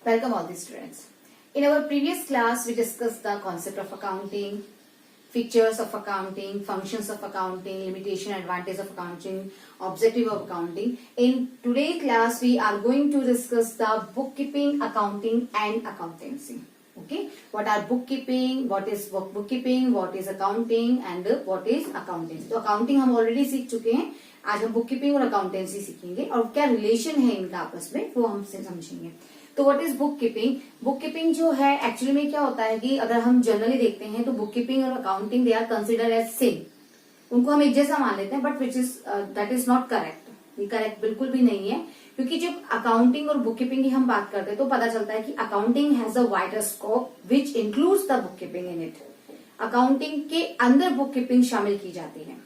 Welcome all the students. In our previous class, we discussed the concept of accounting, features of accounting, functions of accounting, limitation, advantage of accounting, objective of accounting. In today's class, we are going to discuss the bookkeeping, accounting and accountancy. Okay, what are bookkeeping, what is bookkeeping, what is accounting and what is accountancy. तो accounting हम already सीख चुके हैं. आज हम bookkeeping और accountancy सीखेंगे और क्या रिलेशन है इनका आपस में वो हम समझेंगे. तो what is book keeping. Book keeping जो है एक्चुअली में क्या होता है कि अगर हम जनरली देखते हैं तो बुक कीपिंग और accounting they are consider as same. उनको हम एक जैसा मान लेते हैं but which is that is not correct. ये करेक्ट बिल्कुल भी नहीं है क्योंकि जब अकाउंटिंग और बुक कीपिंग की हम बात करते हैं तो पता चलता है कि accounting has a wider scope which includes the book keeping in it. Accounting के अंदर बुक कीपिंग शामिल की जाती है.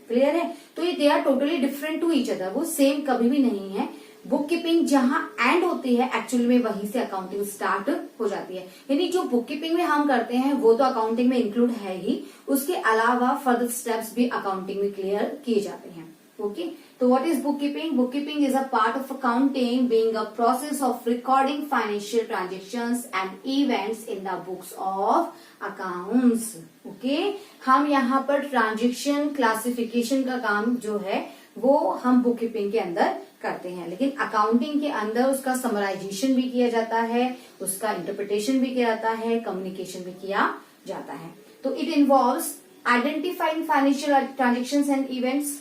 क्लियर है. तो ये they are totally different to each other. वो सेम कभी भी नहीं है. बुक कीपिंग जहां एंड होती है एक्चुअली में वहीं से अकाउंटिंग स्टार्ट हो जाती है. यानी जो बुक कीपिंग में हम करते हैं वो तो अकाउंटिंग में इंक्लूड है ही. उसके अलावा फर्दर स्टेप्स भी अकाउंटिंग में क्लियर किए जाते हैं. ओके. तो what is book keeping. Book keeping is a part of accounting being a process of recording financial transactions and events in the books of accounts. Okay. हम यहाँ per transaction classification का काम जो है वो हम बुक कीपिंग के अंदर करते हैं. लेकिन अकाउंटिंग के अंदर उसका समराइजेशन भी किया जाता है, उसका इंटरप्रिटेशन भी किया जाता है, कम्युनिकेशन भी किया जाता है. तो it involves identifying financial transactions and events,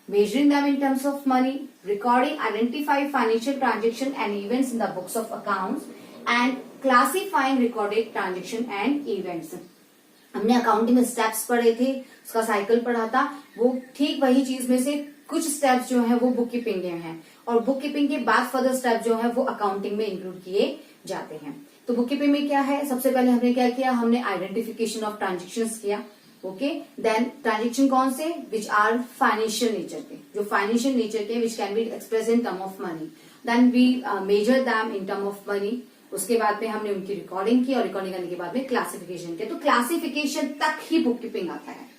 measuring them in terms of money, recording identified financial transaction and events in the books of accounts, and classifying recorded transaction and events. हमने accounting में steps पढ़े थे, उसका cycle पढ़ा था. वो ठीक वही चीज में से कुछ स्टेप्स जो है वो बुक कीपिंग में है और बुक कीपिंग के बाद फर्दर स्टेप जो है वो अकाउंटिंग में इंक्लूड किए जाते हैं. तो बुक कीपिंग में क्या है. सबसे पहले हमने क्या किया. हमने आइडेंटिफिकेशन ऑफ ट्रांजेक्शंस किया. ओके. देन ट्रांजेक्शन कौन से विच आर फाइनेंशियल नेचर के, जो फाइनेंशियल नेचर के which can be express in term of money. Then we measure them in term of money. उसके बाद में हमने उनकी रिकॉर्डिंग की और रिकॉर्डिंग करने के बाद में क्लासिफिकेशन किया. तो क्लासिफिकेशन तक ही बुक कीपिंग आता है.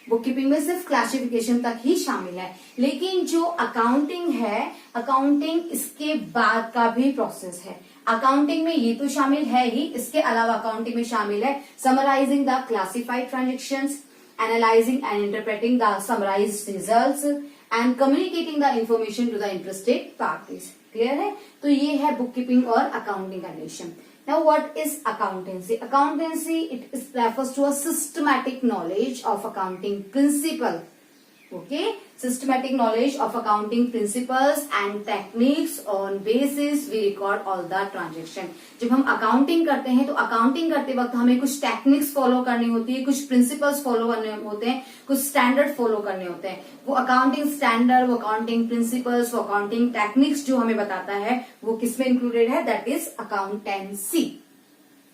बुक कीपिंग में सिर्फ क्लासिफिकेशन तक ही शामिल है. लेकिन जो अकाउंटिंग है, अकाउंटिंग इसके बाद का भी प्रोसेस है. अकाउंटिंग में ये तो शामिल है ही, इसके अलावा अकाउंटिंग में शामिल है summarising the classified transactions, analysing and interpreting the summarised results and communicating the information to the interested parties. Clear है. तो ये है बुक कीपिंग और अकाउंटिंग का relation. Now, what is accountancy? Accountancy, it refers to a systematic knowledge of accounting principle. Okay, systematic knowledge of accounting principles and techniques on basis we record all the transaction. जब हम accounting करते हैं तो accounting करते वक्त हमें कुछ techniques follow करनी होती है, कुछ प्रिंसिपल्स फॉलो करने होते हैं, कुछ स्टैंडर्ड फॉलो करने होते हैं. वो अकाउंटिंग स्टैंडर्ड, वो अकाउंटिंग प्रिंसिपल्स, वो अकाउंटिंग टेक्निक्स जो हमें बताता है वो किसमें इंक्लूडेड है. That is accountancy.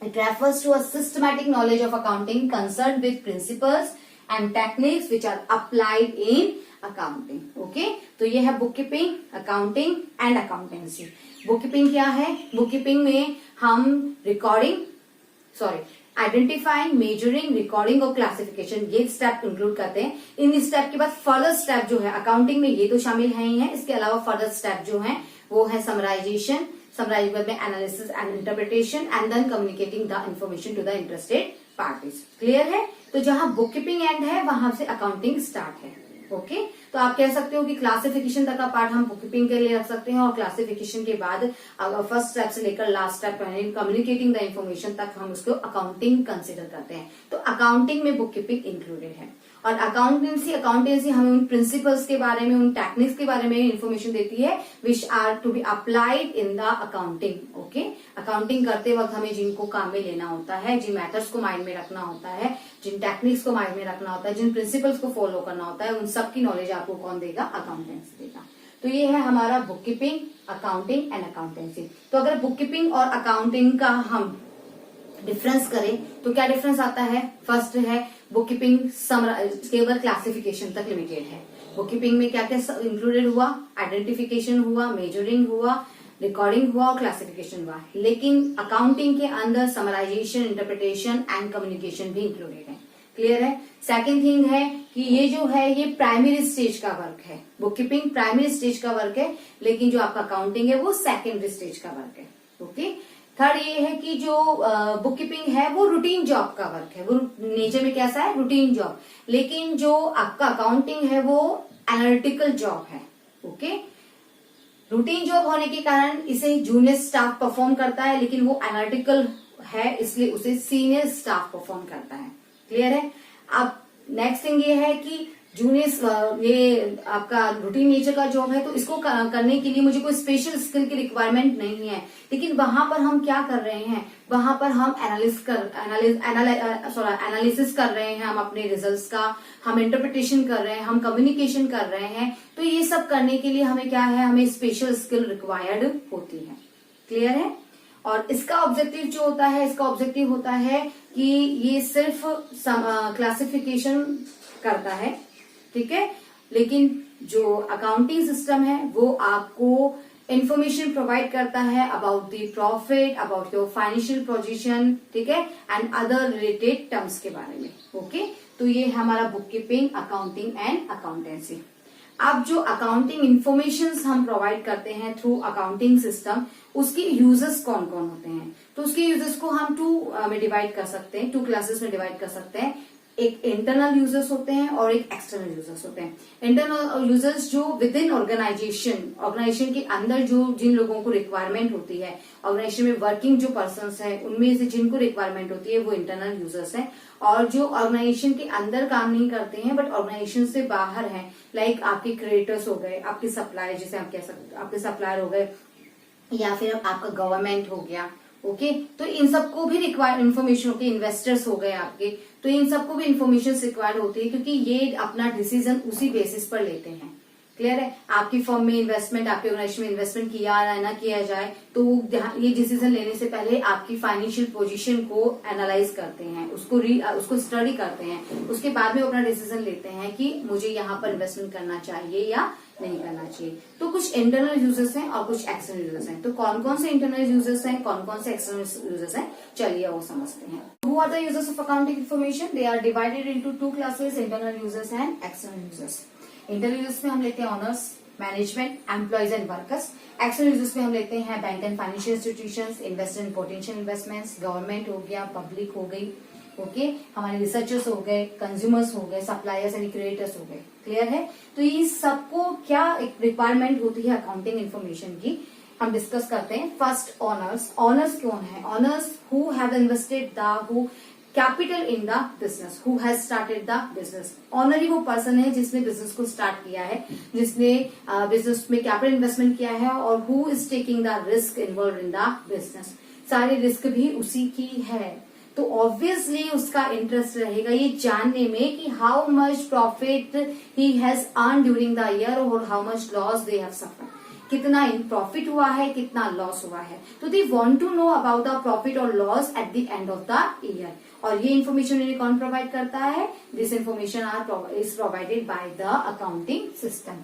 It refers to a systematic knowledge of accounting concerned with principles and techniques which are applied in accounting. Okay, तो ये है book keeping, accounting and accountancy. Book keeping क्या है. बुक कीपिंग में हम identifying, measuring, recording और classification ये step include करते हैं. इन स्टेप के बाद फर्दर स्टेप जो है अकाउंटिंग में ये तो शामिल है ही है. इसके अलावा फर्दर स्टेप जो है वो है समराइजेशन, समराइज में analysis and interpretation and then communicating the information to the interested parties. Clear है. तो जहां बुक कीपिंग एंड है वहां से अकाउंटिंग स्टार्ट है. ओके. तो आप कह सकते हो कि क्लासिफिकेशन तक का पार्ट हम बुक कीपिंग के लिए रख सकते हैं और क्लासिफिकेशन के बाद फर्स्ट स्टेप से लेकर last step communicating the information तक हम उसको अकाउंटिंग कंसिडर करते हैं. तो अकाउंटिंग में बुक कीपिंग इंक्लूडेड है. और अकाउंटेंसी हमें उन प्रिंसिपल्स के बारे में, उन टेक्निक्स के बारे में इंफॉर्मेशन देती है which are to be applied in the accounting. Okay. Accounting करते वक्त हमें जिनको काम में लेना होता है, जिन मैथड्स को माइंड में रखना होता है, जिन टेक्निक्स को माइंड में रखना होता है, जिन प्रिंसिपल्स को फॉलो करना होता है, उन सब की नॉलेज आपको कौन देगा. अकाउंटेंसी देगा. तो ये है हमारा book keeping, accounting and accountancy. तो अगर बुक कीपिंग और अकाउंटिंग का हम डिफरेंस करें तो क्या डिफरेंस आता है. फर्स्ट है बुक कीपिंग केवल क्लासिफिकेशन तक लिमिटेड है. बुक कीपिंग में क्या क्या इंक्लूडेड हुआ. आइडेंटिफिकेशन हुआ, मेजरिंग हुआ, रिकॉर्डिंग हुआ और क्लासिफिकेशन हुआ. लेकिन अकाउंटिंग के अंदर समराइजेशन, इंटरप्रिटेशन एंड कम्युनिकेशन भी इंक्लूडेड है. क्लियर है. सेकेंड थिंग है कि ये जो है ये प्राइमरी स्टेज का वर्क है. बुक कीपिंग प्राइमरी स्टेज का वर्क है लेकिन जो आपका अकाउंटिंग है वो सेकेंडरी स्टेज का वर्क है. ओके. थर्ड ये है कि जो बुक कीपिंग है वो रूटीन जॉब का वर्क है, वो नेचर में कैसा है, रूटीन जॉब। लेकिन जो आपका अकाउंटिंग है वो एनालिटिकल जॉब है। ओके, रूटीन जॉब होने के कारण इसे जूनियर स्टाफ परफॉर्म करता है, लेकिन वो एनालिटिकल है इसलिए उसे सीनियर स्टाफ परफॉर्म करता है। क्लियर है। अब नेक्स्ट थिंग ये है कि जूनियर, ये आपका रूटीन नेचर का जॉब है, तो इसको करने के लिए मुझे कोई स्पेशल स्किल की रिक्वायरमेंट नहीं है। लेकिन वहां पर हम क्या कर रहे हैं, वहां पर हम एनालिसिस कर रहे हैं, हम अपने रिजल्ट्स का, हम इंटरप्रिटेशन कर रहे हैं, हम कम्युनिकेशन कर रहे हैं। तो ये सब करने के लिए हमें क्या है, हमें स्पेशल स्किल रिक्वायर्ड होती है। क्लियर है। और इसका ऑब्जेक्टिव जो होता है, इसका ऑब्जेक्टिव होता है कि ये सिर्फ क्लासिफिकेशन करता है, ठीक है, लेकिन जो अकाउंटिंग सिस्टम है वो आपको इंफॉर्मेशन प्रोवाइड करता है about the profit, about your financial position, ठीक है, एंड अदर रिलेटेड टर्म्स के बारे में। ओके, तो ये हमारा book keeping, accounting and accountancy. अब जो अकाउंटिंग इंफॉर्मेशन हम प्रोवाइड करते हैं थ्रू अकाउंटिंग सिस्टम, उसके यूजर्स कौन कौन होते हैं, तो उसके यूजर्स को हम टू में डिवाइड कर सकते हैं, टू क्लासेस में डिवाइड कर सकते हैं। एक इंटरनल यूजर्स होते हैं और एक एक्सटर्नल यूजर्स होते हैं। इंटरनल यूजर्स जो विद इन ऑर्गेनाइजेशन के अंदर जो जिन लोगों को रिक्वायरमेंट होती है, ऑर्गेनाइजेशन में वर्किंग जो पर्सन्स है उनमें से जिनको रिक्वायरमेंट होती है वो इंटरनल यूजर्स हैं। और जो ऑर्गेनाइजेशन के अंदर काम नहीं करते हैं बट ऑर्गेनाइजेशन से बाहर हैं, लाइक आपके क्रिएटर्स हो गए, आपके सप्लायर, जिसे आप कह सकते, आपके सप्लायर हो गए, या फिर आपका गवर्नमेंट हो गया। ओके, तो इन सबको भी रिक्वायर इन्फॉर्मेशन होती है, इन्वेस्टर्स हो गए आपके, तो इन सबको भी इन्फॉर्मेशन रिक्वायर्ड होती है, क्योंकि ये अपना डिसीजन उसी बेसिस पर लेते हैं। क्लियर है। आपकी फर्म में इन्वेस्टमेंट, आपके ऑर्गेनाइजेशन में इन्वेस्टमेंट किया या ना किया जाए, तो ये डिसीजन लेने से पहले आपकी फाइनेंशियल पोजीशन को एनालाइज करते हैं, उसको स्टडी करते हैं, उसके बाद में अपना डिसीजन लेते हैं कि मुझे यहाँ पर इन्वेस्टमेंट करना चाहिए या नहीं करना चाहिए। तो कुछ इंटरनल यूजर्स हैं और कुछ एक्सटर्नल यूजर्स हैं। तो कौन कौन से इंटरनल यूजर्स हैं, कौन कौन से एक्सटर्नल यूजर्स हैं, चलिए वो समझते हैं। Who are the users of accounting information? They are divided into two classes, internal users and external users. Internal users में हम लेते हैं honours, management, employees and workers. External users में हम लेते हैं bank and financial institutions, investor and potential investments, government हो गया, पब्लिक हो गई, ओके, हमारे रिसर्चर्स हो गए, कंज्यूमर्स हो गए, सप्लायर्स एंड क्रिएटर्स हो गए। क्लियर है। तो ये सबको क्या रिक्वायरमेंट होती है अकाउंटिंग इन्फॉर्मेशन की, हम डिस्कस करते हैं। First honours. ऑनर्स कौन है? Owners who have invested the capital in the business, who has started the business. Owner ही वो पर्सन है जिसने बिजनेस को स्टार्ट किया है, जिसने बिजनेस में कैपिटल इन्वेस्टमेंट किया है, और who is taking the risk involve in the business. सारे रिस्क भी उसी की है, तो ऑब्वियसली उसका इंटरेस्ट रहेगा ये जानने में कि how much profit he has earn during the year और how much loss they have suffered. कितना प्रॉफिट हुआ है, कितना लॉस हुआ है। तो they want to know about the profit और loss at the end of the year. और ये इन्फॉर्मेशन इन्हें कौन प्रोवाइड करता है? This information is provided by the accounting system.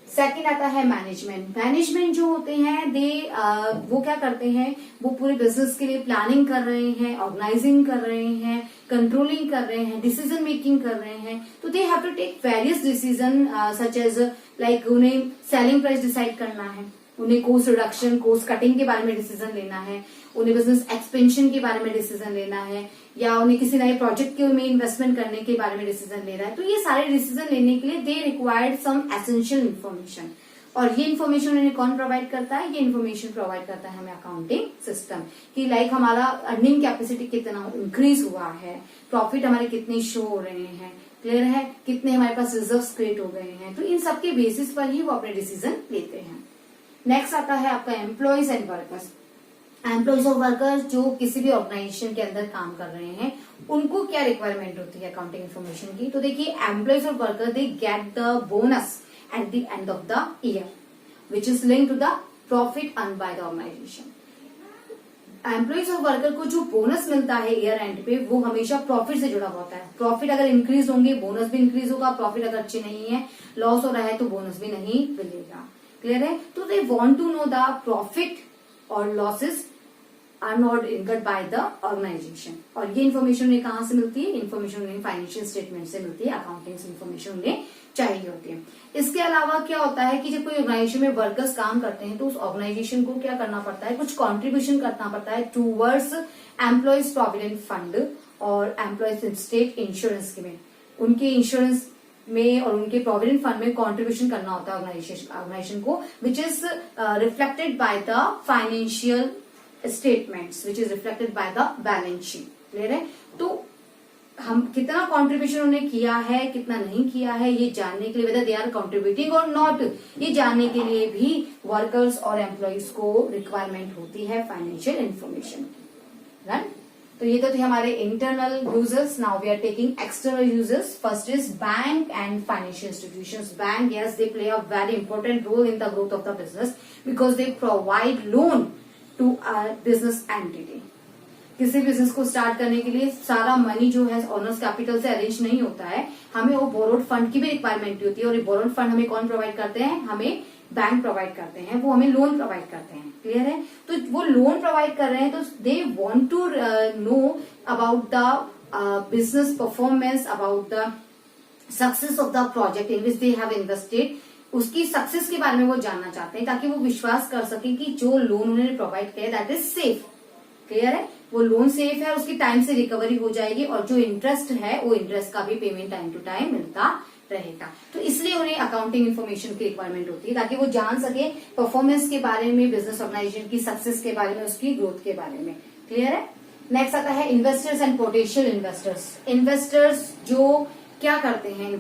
Second आता है मैनेजमेंट। मैनेजमेंट जो होते हैं वो क्या करते हैं, वो पूरे बिजनेस के लिए प्लानिंग कर रहे हैं, ऑर्गेनाइजिंग कर रहे हैं, कंट्रोलिंग कर रहे हैं, डिसीजन मेकिंग कर रहे हैं। तो they have to take various decision such as like उन्हें सेलिंग प्राइस डिसाइड करना है, उन्हें कॉस्ट रिडक्शन, कॉस्ट कटिंग के बारे में डिसीजन लेना है, उन्हें बिजनेस एक्सपेंशन के बारे में डिसीजन लेना है, या उन्हें किसी नए प्रोजेक्ट के में इन्वेस्टमेंट करने के बारे में डिसीजन लेना है। तो ये सारे डिसीजन लेने के लिए they required some essential information. और ये इन्फॉर्मेशन उन्हें कौन प्रोवाइड करता है? ये इन्फॉर्मेशन प्रोवाइड करता है हमें अकाउंटिंग सिस्टम, कि लाइक हमारा अर्निंग कैपेसिटी कितना इंक्रीज हुआ है, प्रॉफिट हमारे कितने शो हो रहे हैं, क्लियर है, कितने हमारे पास रिजर्व्स क्रिएट हो गए हैं। तो इन सबके बेसिस पर ही वो अपने डिसीजन लेते हैं। नेक्स्ट आता है आपका एम्प्लॉयज एंड वर्कर्स। एम्प्लॉयज और वर्कर्स जो किसी भी ऑर्गेनाइजेशन के अंदर काम कर रहे हैं, उनको क्या रिक्वायरमेंट होती है अकाउंटिंग इन्फॉर्मेशन की? तो देखिए, एम्प्लॉयज और worker they get the bonus at the end of the year which is linked to the profit earn by the organisation. Employees और वर्कर को जो बोनस मिलता है ईयर एंड पे, वो हमेशा प्रॉफिट से जुड़ा होता है। प्रॉफिट अगर इंक्रीज होंगे, बोनस भी इंक्रीज होगा। प्रॉफिट अगर अच्छे नहीं है, लॉस हो रहा है, तो बोनस भी नहीं मिलेगा। क्लियर है। तो they want to know the profit और losses are not incurred by the organization. और ये इन्फॉर्मेशन उन्हें कहां से मिलती है? इन्फॉर्मेशन उन्हें फाइनेंशियल स्टेटमेंट से मिलती है, अकाउंटिंग इन्फॉर्मेशन उन्हें चाहिए होती है। इसके अलावा क्या होता है कि जब कोई ऑर्गेनाइजेशन में वर्कर्स काम करते हैं तो उस ऑर्गेनाइजेशन को क्या करना पड़ता है, कुछ कंट्रीब्यूशन करना पड़ता है टूवर्ड्स एम्प्लॉयज प्रोविडेंट फंड और एम्प्लॉयज स्टेट इंश्योरेंस में, उनके इंश्योरेंस में और उनके प्रोविडेंट फंड में कंट्रीब्यूशन करना होता है ऑर्गेनाइजेशन को, which is reflected by the financial statements, which is reflected by the balance sheet. Clear है? तो हम कितना कंट्रीब्यूशन उन्होंने किया है, कितना नहीं किया है, ये जानने के लिए, वेदर दे आर कंट्रीब्यूटिंग और नॉट, ये जानने के लिए भी वर्कर्स और एम्प्लॉयज को रिक्वायरमेंट होती है फाइनेंशियल इंफॉर्मेशन की। राइट? तो ये तो थे हमारे internal users. Now we are taking external users. First is bank and financial institutions. Bank, yes, they play a very important role in the growth of the business because they provide loan to a business entity. किसी business को start करने के लिए सारा money जो है owners capital से arrange नहीं होता है, हमें वो बोरोड फंड की भी रिक्वायरमेंट होती है और ये बोरोड फंड हमें कौन प्रोवाइड करते हैं, हमें बैंक प्रोवाइड करते हैं, वो हमें लोन प्रोवाइड करते हैं। क्लियर है? तो वो लोन प्रोवाइड कर रहे हैं तो they want to know about the business performance, about the success of the project in which they have invested, उसकी सक्सेस के बारे में वो जानना चाहते हैं ताकि वो विश्वास कर सके कि जो लोन उन्होंने प्रोवाइड किया दैट इज सेफ। क्लियर है? वो लोन सेफ है, उसकी टाइम से रिकवरी हो जाएगी और जो इंटरेस्ट है वो इंटरेस्ट का भी पेमेंट टाइम टू टाइम मिलता रहेगा। तो इसलिए उन्हें अकाउंटिंग इन्फॉर्मेशन की रिक्वायरमेंट होती है ताकि वो जान सके परफॉर्मेंस के बारे में, बिजनेस ऑर्गेनाइजेशन की सक्सेस के बारे में, उसकी ग्रोथ के बारे में। क्लियर है? नेक्स्ट आता है investors and potential investors. Investors जो क्या करते हैं,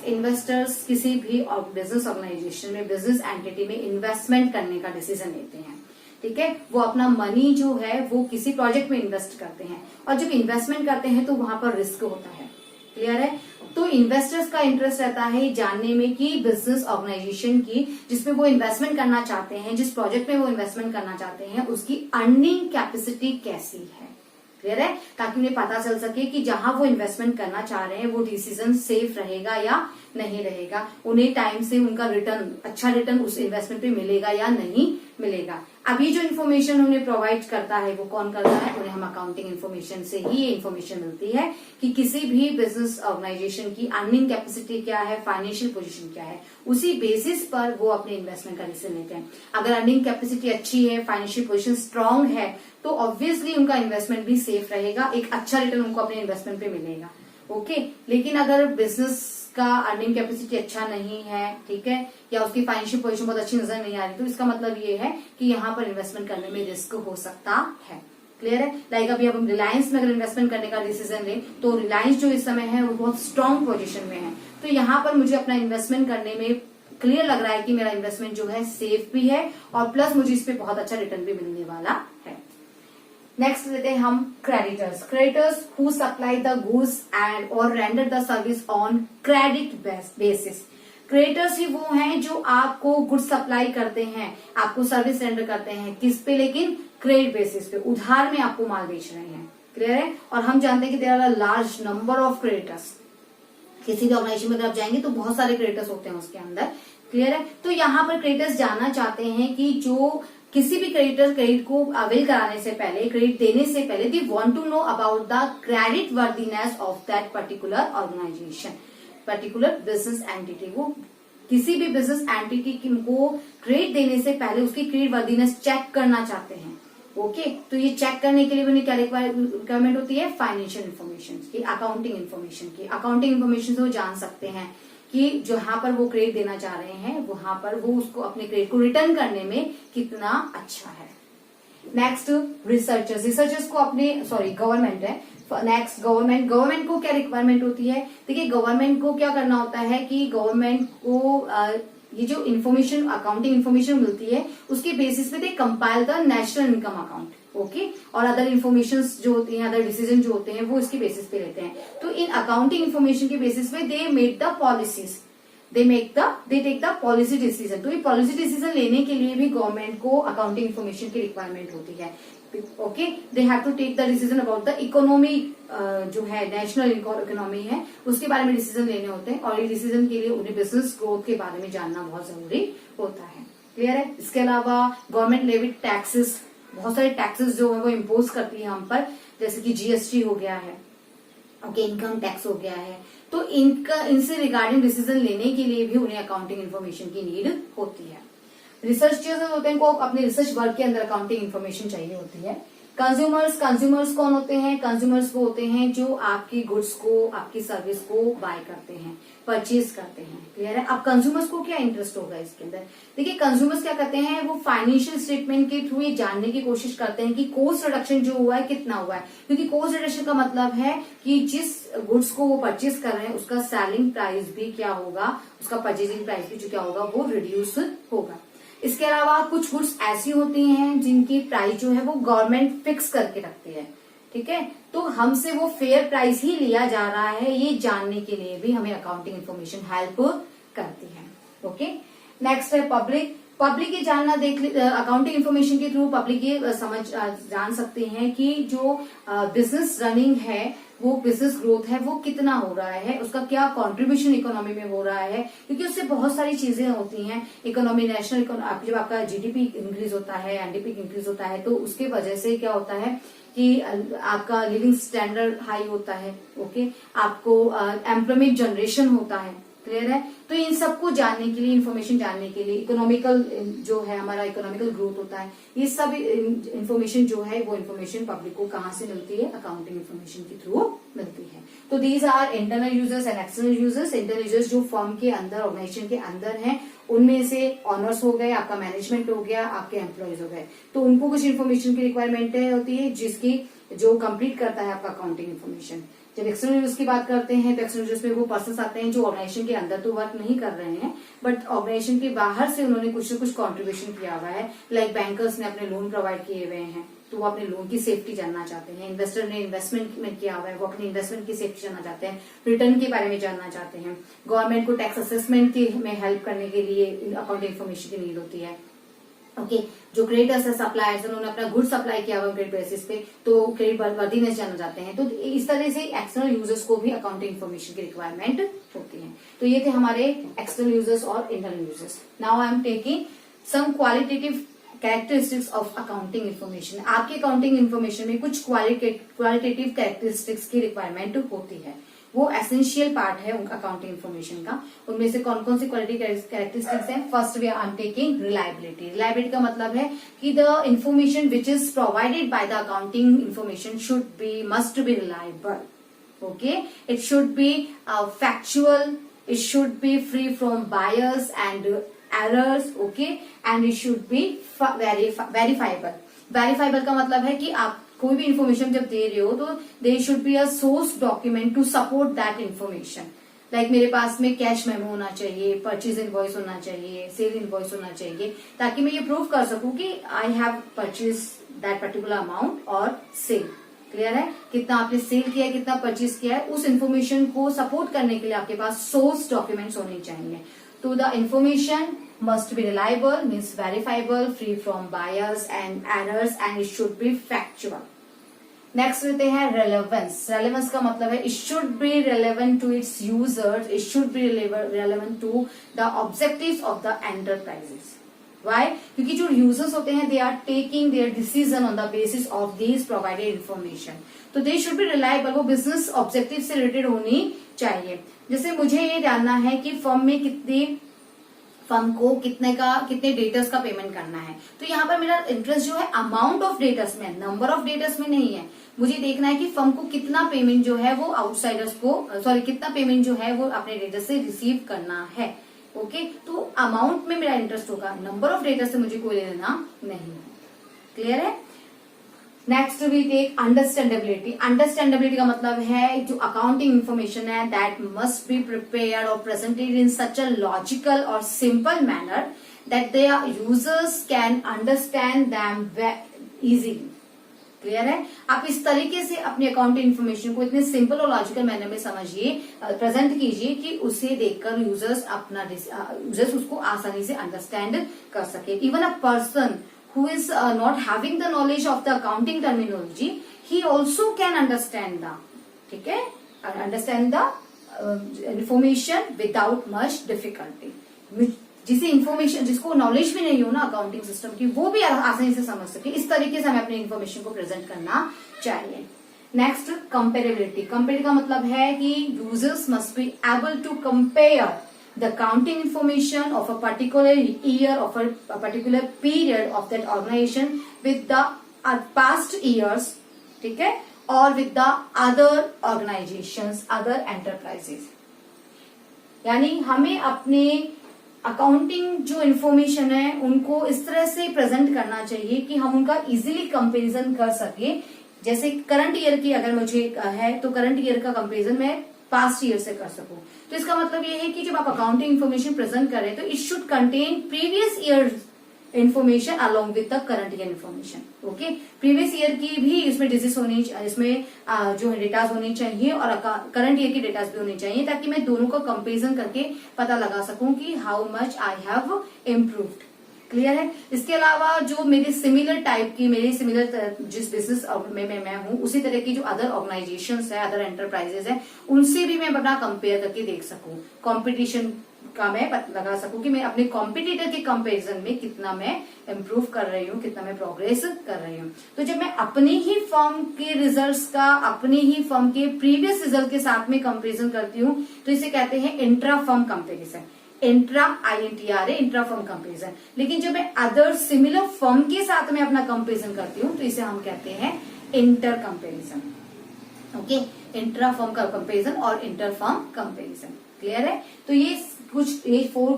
इन्वेस्टर्स किसी भी बिजनेस ऑर्गेनाइजेशन में, बिजनेस एंटिटी में इन्वेस्टमेंट करने का डिसीजन लेते हैं। ठीक है? वो अपना मनी जो है वो किसी प्रोजेक्ट में इन्वेस्ट करते हैं और जब इन्वेस्टमेंट करते हैं तो वहां पर रिस्क होता है। क्लियर है? तो इन्वेस्टर्स का इंटरेस्ट रहता है जानने में कि बिजनेस ऑर्गेनाइजेशन की जिसमें वो इन्वेस्टमेंट करना चाहते हैं, जिस प्रोजेक्ट में वो इन्वेस्टमेंट करना चाहते हैं, उसकी अर्निंग कैपेसिटी कैसी है। क्लियर है? ताकि उन्हें पता चल सके कि जहां वो इन्वेस्टमेंट करना चाह रहे हैं वो डिसीजन सेफ रहेगा या नहीं रहेगा, उन्हें टाइम से उनका रिटर्न, अच्छा रिटर्न उस इन्वेस्टमेंट पे मिलेगा या नहीं मिलेगा। अभी जो इन्फॉर्मेशन उन्हें प्रोवाइड करता है वो कौन करता है, उन्हें हम अकाउंटिंग इन्फॉर्मेशन से ही ये इन्फॉर्मेशन मिलती है कि किसी भी बिजनेस ऑर्गेनाइजेशन की अर्निंग कैपेसिटी क्या है, फाइनेंशियल पोजीशन क्या है, उसी बेसिस पर वो अपने इन्वेस्टमेंट का डिसीजन लेते हैं। अगर अर्निंग कैपेसिटी अच्छी है, फाइनेंशियल पोजीशन स्ट्रांग है तो ऑब्वियसली उनका इन्वेस्टमेंट भी सेफ रहेगा, एक अच्छा रिटर्न उनको अपने इन्वेस्टमेंट पे मिलेगा। ओके? लेकिन अगर बिजनेस का अर्निंग कैपेसिटी अच्छा नहीं है, ठीक है, या उसकी फाइनेंशियल पोजीशन बहुत अच्छी नजर नहीं आ रही, तो इसका मतलब ये है कि यहाँ पर इन्वेस्टमेंट करने में रिस्क हो सकता है। क्लियर है? लाइक अभी हम रिलायंस में अगर इन्वेस्टमेंट करने का डिसीजन लें तो रिलायंस जो इस समय है वो बहुत स्ट्रांग पोजीशन में है, तो यहाँ पर मुझे अपना इन्वेस्टमेंट करने में क्लियर लग रहा है कि मेरा इन्वेस्टमेंट जो है सेफ भी है और प्लस मुझे इस पे बहुत अच्छा रिटर्न भी मिलने वाला है। नेक्स्ट लेते हैं हम creditors. Creditors who supply the goods and और render the service on credit basis. Creditors ही वो हैं जो आपको गुड्स सप्लाई करते हैं, आपको सर्विस रेंडर करते हैं, किस पे, लेकिन क्रेडिट बेसिस पे, उधार में आपको माल बेच रहे हैं। क्लियर है? और हम जानते हैं कि there are a large number of creditors. किसी भी ऑर्गेनाइजेशन में अगर आप जाएंगे तो बहुत सारे क्रेडिटर्स होते हैं उसके अंदर। क्लियर है? तो यहाँ पर क्रेडिटर्स जानना चाहते हैं कि जो किसी भी क्रेडिटर क्रेडिट को अवेल कराने से पहले, क्रेडिट देने से पहले, they want to know about the credit worthiness of that particular organisation, particular business entity. वो किसी भी बिजनेस एंटिटी को क्रेडिट देने से पहले उसकी क्रेडिट वर्दीनेस चेक करना चाहते हैं। ओके? तो ये चेक करने के लिए उन्हें क्या रिक्वायरमेंट होती है, फाइनेंशियल इन्फॉर्मेशन की, अकाउंटिंग इन्फॉर्मेशन की। अकाउंटिंग इन्फॉर्मेशन से वो जान सकते हैं कि जहां पर वो क्रेडिट देना चाह रहे हैं वहां पर वो उसको अपने क्रेडिट को रिटर्न करने में कितना अच्छा है। नेक्स्ट रिसर्चर्स को अपने गवर्नमेंट है। नेक्स्ट गवर्नमेंट को क्या रिक्वायरमेंट होती है? देखिए, गवर्नमेंट को क्या करना होता है कि गवर्नमेंट को ये जो इन्फॉर्मेशन, अकाउंटिंग इन्फॉर्मेशन मिलती है उसके बेसिस पे they compile the national income account. Okay? और अदर इन्फॉर्मेशन जो होती हैं, अदर डिसीजन जो होते हैं वो इसके बेसिस पे लेते हैं। तो इन अकाउंटिंग इन्फॉर्मेशन के बेसिस पे they make the policies, they take the policy decision. तो ये पॉलिसी डिसीजन लेने के लिए भी गवर्नमेंट को अकाउंटिंग इन्फॉर्मेशन की रिक्वायरमेंट होती है। Okay? They have to take the decision about the economy, जो है नेशनल इकोनॉमी है उसके बारे में डिसीजन लेने होते हैं और ये डिसीजन के लिए उन्हें बिजनेस ग्रोथ के बारे में जानना बहुत जरूरी होता है। क्लियर है? इसके अलावा गवर्नमेंट लेविड टैक्सेस, बहुत सारे टैक्सेस जो है वो इम्पोज करती है हम पर, जैसे कि जीएसटी हो गया है ओके, इनकम टैक्स हो गया है, तो इनसे रिगार्डिंग डिसीजन लेने के लिए भी उन्हें अकाउंटिंग इन्फॉर्मेशन की नीड होती है। रिसर्चर्स होते हैं, को अपने रिसर्च वर्क के अंदर अकाउंटिंग इन्फॉर्मेशन चाहिए होती है। कंज्यूमर्स कौन होते हैं? कंज्यूमर्स वो होते हैं जो आपकी गुड्स को, आपकी सर्विस को बाय करते हैं, परचेज करते हैं। क्लियर है? अब कंज्यूमर्स को क्या इंटरेस्ट होगा इसके अंदर? देखिए, कंज्यूमर्स क्या करते हैं, वो फाइनेंशियल स्टेटमेंट के थ्रू ये जानने की कोशिश करते हैं कि कॉस्ट रिडक्शन जो हुआ है कितना हुआ है, क्योंकि कॉस्ट रिडक्शन का मतलब है कि जिस गुड्स को वो परचेज कर रहे हैं उसका सेलिंग प्राइस भी क्या होगा, उसका परचेजिंग प्राइस भी जो क्या होगा वो रिड्यूस होगा। इसके अलावा कुछ गुड्स ऐसी होती हैं जिनकी प्राइस जो है वो गवर्नमेंट फिक्स करके रखती है। ठीक है, तो हमसे वो फेयर प्राइस ही लिया जा रहा है, ये जानने के लिए भी हमें अकाउंटिंग इन्फॉर्मेशन हेल्प करती है। ओके, नेक्स्ट है पब्लिक ये जानना अकाउंटिंग इन्फॉर्मेशन के थ्रू पब्लिक ये जान सकते हैं कि जो बिजनेस रनिंग है, वो बिजनेस ग्रोथ है, वो कितना हो रहा है, उसका क्या कंट्रीब्यूशन इकोनॉमी में हो रहा है, क्योंकि उससे बहुत सारी चीजें होती हैं। इकोनॉमी, नेशनल जब आपका जीडीपी इंक्रीज होता है, एनडीपी इंक्रीज होता है, तो उसके वजह से क्या होता है कि आपका लिविंग स्टैंडर्ड हाई होता है। ओके, आपको एम्प्लॉयमेंट जनरेशन होता है। क्लियर है? तो इन सबको जानने के लिए, इन्फॉर्मेशन जानने के लिए, इकोनॉमिकल जो है हमारा इकोनॉमिकल ग्रोथ होता है, ये सब इन्फॉर्मेशन जो है वो इन्फॉर्मेशन पब्लिक को कहाँ से मिलती है? अकाउंटिंग इन्फॉर्मेशन के थ्रू मिलती है। तो these are internal users and external users. Internal users जो फर्म के अंदर, ऑर्गेनाइजेशन के अंदर है, उनमें से ऑनर्स हो गए, आपका मैनेजमेंट हो गया, आपके एम्प्लॉयज हो गए, तो उनको कुछ इन्फॉर्मेशन की रिक्वायरमेंट होती है जिसकी जो कंप्लीट करता है आपका अकाउंटिंग इन्फॉर्मेशन। जब एक्सटर्नल यूजर्स की बात करते हैं तो एक्सटर्नल यूजर्स में वो पर्सन आते हैं जो ऑर्गेनाइजेशन के अंदर तो वर्क नहीं कर रहे हैं, बट ऑर्गेनाइजेशन के बाहर से उन्होंने कुछ न कुछ कॉन्ट्रीब्यूशन किया हुआ है। लाइक बैंकर्स ने अपने लोन प्रोवाइड किए हुए हैं, तो वो अपने लोन की सेफ्टी जानना चाहते हैं। इन्वेस्टर ने इन्वेस्टमेंट में किया हुआ है, वो अपनी इन्वेस्टमेंट की सेफ्टी जानना चाहते हैं, रिटर्न के बारे में जानना चाहते हैं। गवर्नमेंट को टैक्स असेसमेंट में हेल्प करने के लिए अकाउंटिंग इन्फॉर्मेशन की नीड होती है। ओके, जो क्रेडिटर्स है, सप्लायर्स, उन्होंने अपना गुड सप्लाई किया हुआ क्रेडिट बेसिस पे, तो क्रेडिट वर्दीनेस जानना चाहते हैं। तो इस तरह से एक्सटर्नल यूजर्स को भी अकाउंटिंग इन्फॉर्मेशन की रिक्वायरमेंट होती है। तो ये थे हमारे एक्सटर्नल यूजर्स और internal users. Now I am taking some qualitative characteristics of accounting information. आपके अकाउंटिंग इन्फॉर्मेशन में कुछ क्वालिटेटिव कैरेक्टरिस्टिक्स की रिक्वायरमेंट होती है, वो एसेंशियल पार्ट है उनका अकाउंटिंग इन्फॉर्मेशन का। उनमें से कौन कौन सी क्वालिटी कैरेक्टरिस्टिक्स हैं? First we are taking reliability. Reliability का मतलब है कि the information which is provided by the accounting information must be reliable. Okay, it should be factual, it should be free from bias and errors. Okay, and it should be verifiable. Verifiable का मतलब है कि आप कोई भी information जब दे रहे हो तो there should be a source document to support that information. Like मेरे पास में कैश मेमो होना चाहिए, परचेज इनवॉइस होना चाहिए, सेल इनवॉइस होना चाहिए, ताकि मैं ये प्रूव कर सकूं कि I have purchase that particular amount और सेल। क्लियर है? कितना आपने सेल किया है, कितना परचेज किया है, उस इन्फॉर्मेशन को सपोर्ट करने के लिए आपके पास सोर्स डॉक्यूमेंट्स होने चाहिए। तो the information must be reliable, means verifiable, free from bias and errors, and it should be factual. Next लेते हैं रेलेवेंस। रेलेवेंस का मतलब है it should be relevant to its users, it should be relevant to the objectives of the enterprises. Why? क्योंकि जो users होते हैं they are taking their decision on the basis of these provided information. तो they should be reliable, वो business objective से related होनी चाहिए। जैसे मुझे ये जानना है कि फर्म को कितने डेटर्स का पेमेंट करना है, तो यहाँ पर मेरा इंटरेस्ट जो है अमाउंट ऑफ डेटर्स में, नंबर ऑफ डेटर्स में नहीं है। मुझे देखना है कि फर्म को कितना पेमेंट जो है वो आउटसाइडर्स को कितना पेमेंट जो है वो अपने डेटर्स से रिसीव करना है। ओके, तो अमाउंट में मेरा इंटरेस्ट होगा, नंबर ऑफ डेटर्स से मुझे कोई लेना नहीं है। क्लियर है? Next we take understandability. Understandability का मतलब है जो अकाउंटिंग इन्फॉर्मेशन है दैट मस्ट बी प्रिपेयर्ड और presented in such a logical और simple manner that their users can understand them easily. Clear है? आप इस तरीके से अपनी अकाउंटिंग इन्फॉर्मेशन को इतने सिंपल और लॉजिकल मैनर में समझिए, प्रेजेंट कीजिए कि उसे देखकर यूजर्स उसको आसानी से अंडरस्टैंड कर सके। Even a person who is not having the knowledge of the accounting terminology, he also can understand the, ठीक है, understand the information without much difficulty. जिसे इंफॉर्मेशन, जिसको नॉलेज भी नहीं हो ना अकाउंटिंग सिस्टम की, वो भी आसानी से समझ सके। इस तरीके से हमें अपनी इंफॉर्मेशन को प्रेजेंट करना चाहिए। Next comparability. कंपेयर का मतलब है कि users must be able to compare the accounting information of a particular year of a particular period of that organisation with the past years, ठीक है, और with the other organisations, other enterprises. यानी हमें अपने अकाउंटिंग जो information है उनको इस तरह से प्रेजेंट करना चाहिए कि हम उनका इजीली कंपैरिजन कर सके। जैसे करंट ईयर की अगर मुझे है तो करंट ईयर का कंपैरिजन मैं पास्ट ईयर से कर सकूं। तो इसका मतलब ये है कि जब आप अकाउंटिंग इन्फॉर्मेशन प्रेजेंट कर रहे हैं तो it should contain previous year information along with the current year information. Okay, previous year की भी इसमें डिजिट होनी, इसमें जो है डेटाज होनी चाहिए और करंट ईयर की डेटाज भी होनी चाहिए, ताकि मैं दोनों का कंपेरिजन करके पता लगा सकूं कि how much I have improved. Clear है। इसके अलावा जो मेरे सिमिलर टाइप की, मेरे सिमिलर जिस बिजनेस में मैं हूं उसी तरह की जो अदर ऑर्गेनाइजेशंस है, अदर एंटरप्राइजेस है, उनसे भी मैं अपना कंपेयर करके देख सकूं, कंपटीशन का मैं पता लगा सकूं कि मैं अपने कॉम्पिटिटर के कंपैरिजन में कितना मैं इम्प्रूव कर रही हूँ, कितना मैं प्रोग्रेस कर रही हूँ। तो जब मैं अपनी ही फर्म के रिजल्ट्स का अपनी ही फर्म के प्रीवियस रिजल्ट के साथ में कंपैरिजन करती हूँ तो इसे कहते हैं intra firm comparison, intra INTRA, intra firm comparison. लेकिन जब मैं अदर सिमिलर फर्म के साथ में अपना कंपैरिजन करती हूँ तो इसे हम कहते हैं inter comparison. Okay, intra firm का कंपैरिजन और इंटर फर्म कंपैरिजन। क्लियर है। तो ये कुछ 4